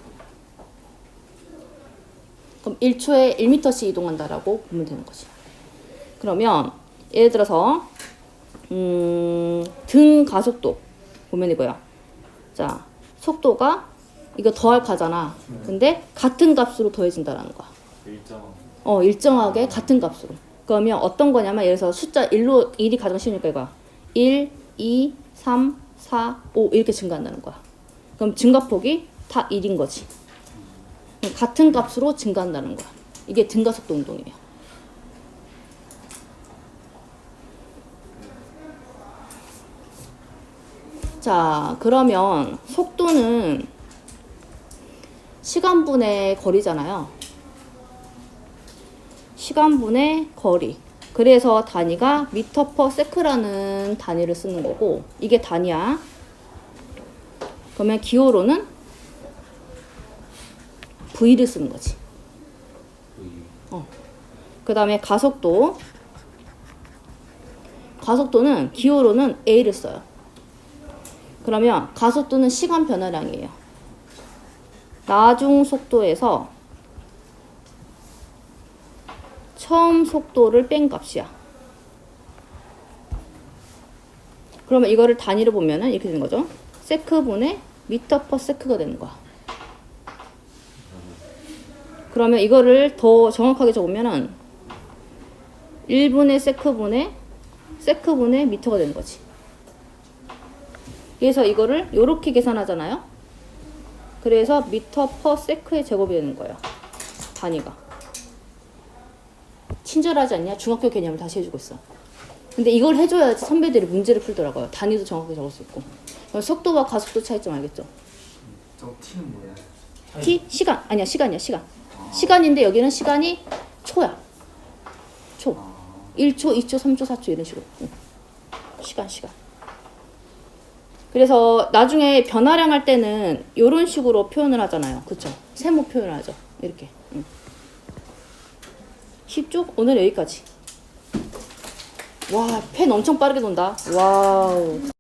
그럼 1초에 1m씩 이동한다라고 보면 되는 거지. 그러면 예를 들어서 등 가속도 보면 이거야. 자, 속도가 이거 더할 가잖아. 근데 같은 값으로 더해진다라는 거야. 일정. 일정하게 같은 값으로. 그러면 어떤 거냐면 예를 들어서 숫자 1이 가장 쉬우니까 이거야. 1, 2, 3, 4, 5 이렇게 증가한다는 거야. 그럼 증가폭이 다 1인 거지. 같은 값으로 증가한다는 거야. 이게 등가속도 운동이에요. 자, 그러면 속도는 시간분의 거리잖아요. 시간분의 거리. 그래서 단위가 미터 퍼 세크라는 단위를 쓰는 거고, 이게 단위야. 그러면 기호로는 V를 쓰는 거지. 그 다음에 가속도. 가속도는 기호로는 A를 써요. 그러면 가속도는 시간 변화량이에요. 나중 속도에서 처음 속도를 뺀 값이야. 그러면 이거를 단위로 보면은 이렇게 되는 거죠. 세크분의 미터 퍼 세크가 되는 거야. 그러면 이거를 더 정확하게 적으면은 1분의 세크분의 미터가 되는 거지. 그래서 이거를 이렇게 계산하잖아요. 그래서 미터 퍼 세크의 제곱이 되는 거예요. 단위가. 친절하지 않냐? 중학교 개념을 다시 해주고 있어. 근데 이걸 해줘야지 선배들이 문제를 풀더라고요. 단위도 정확하게 적을 수 있고. 그럼 속도와 가속도 차이점 알겠죠? 저 T는 뭐예요? T? 시간. 아니야, 시간이야, 시간. 시간인데 여기는 시간이 초야. 초. 1초, 2초, 3초, 4초 이런 식으로. 시간. 그래서 나중에 변화량 할 때는 이런 식으로 표현을 하잖아요. 그쵸? 세모 표현을 하죠. 이렇게. 쉽죠? 오늘 여기까지. 와, 펜 엄청 빠르게 돈다. 와우.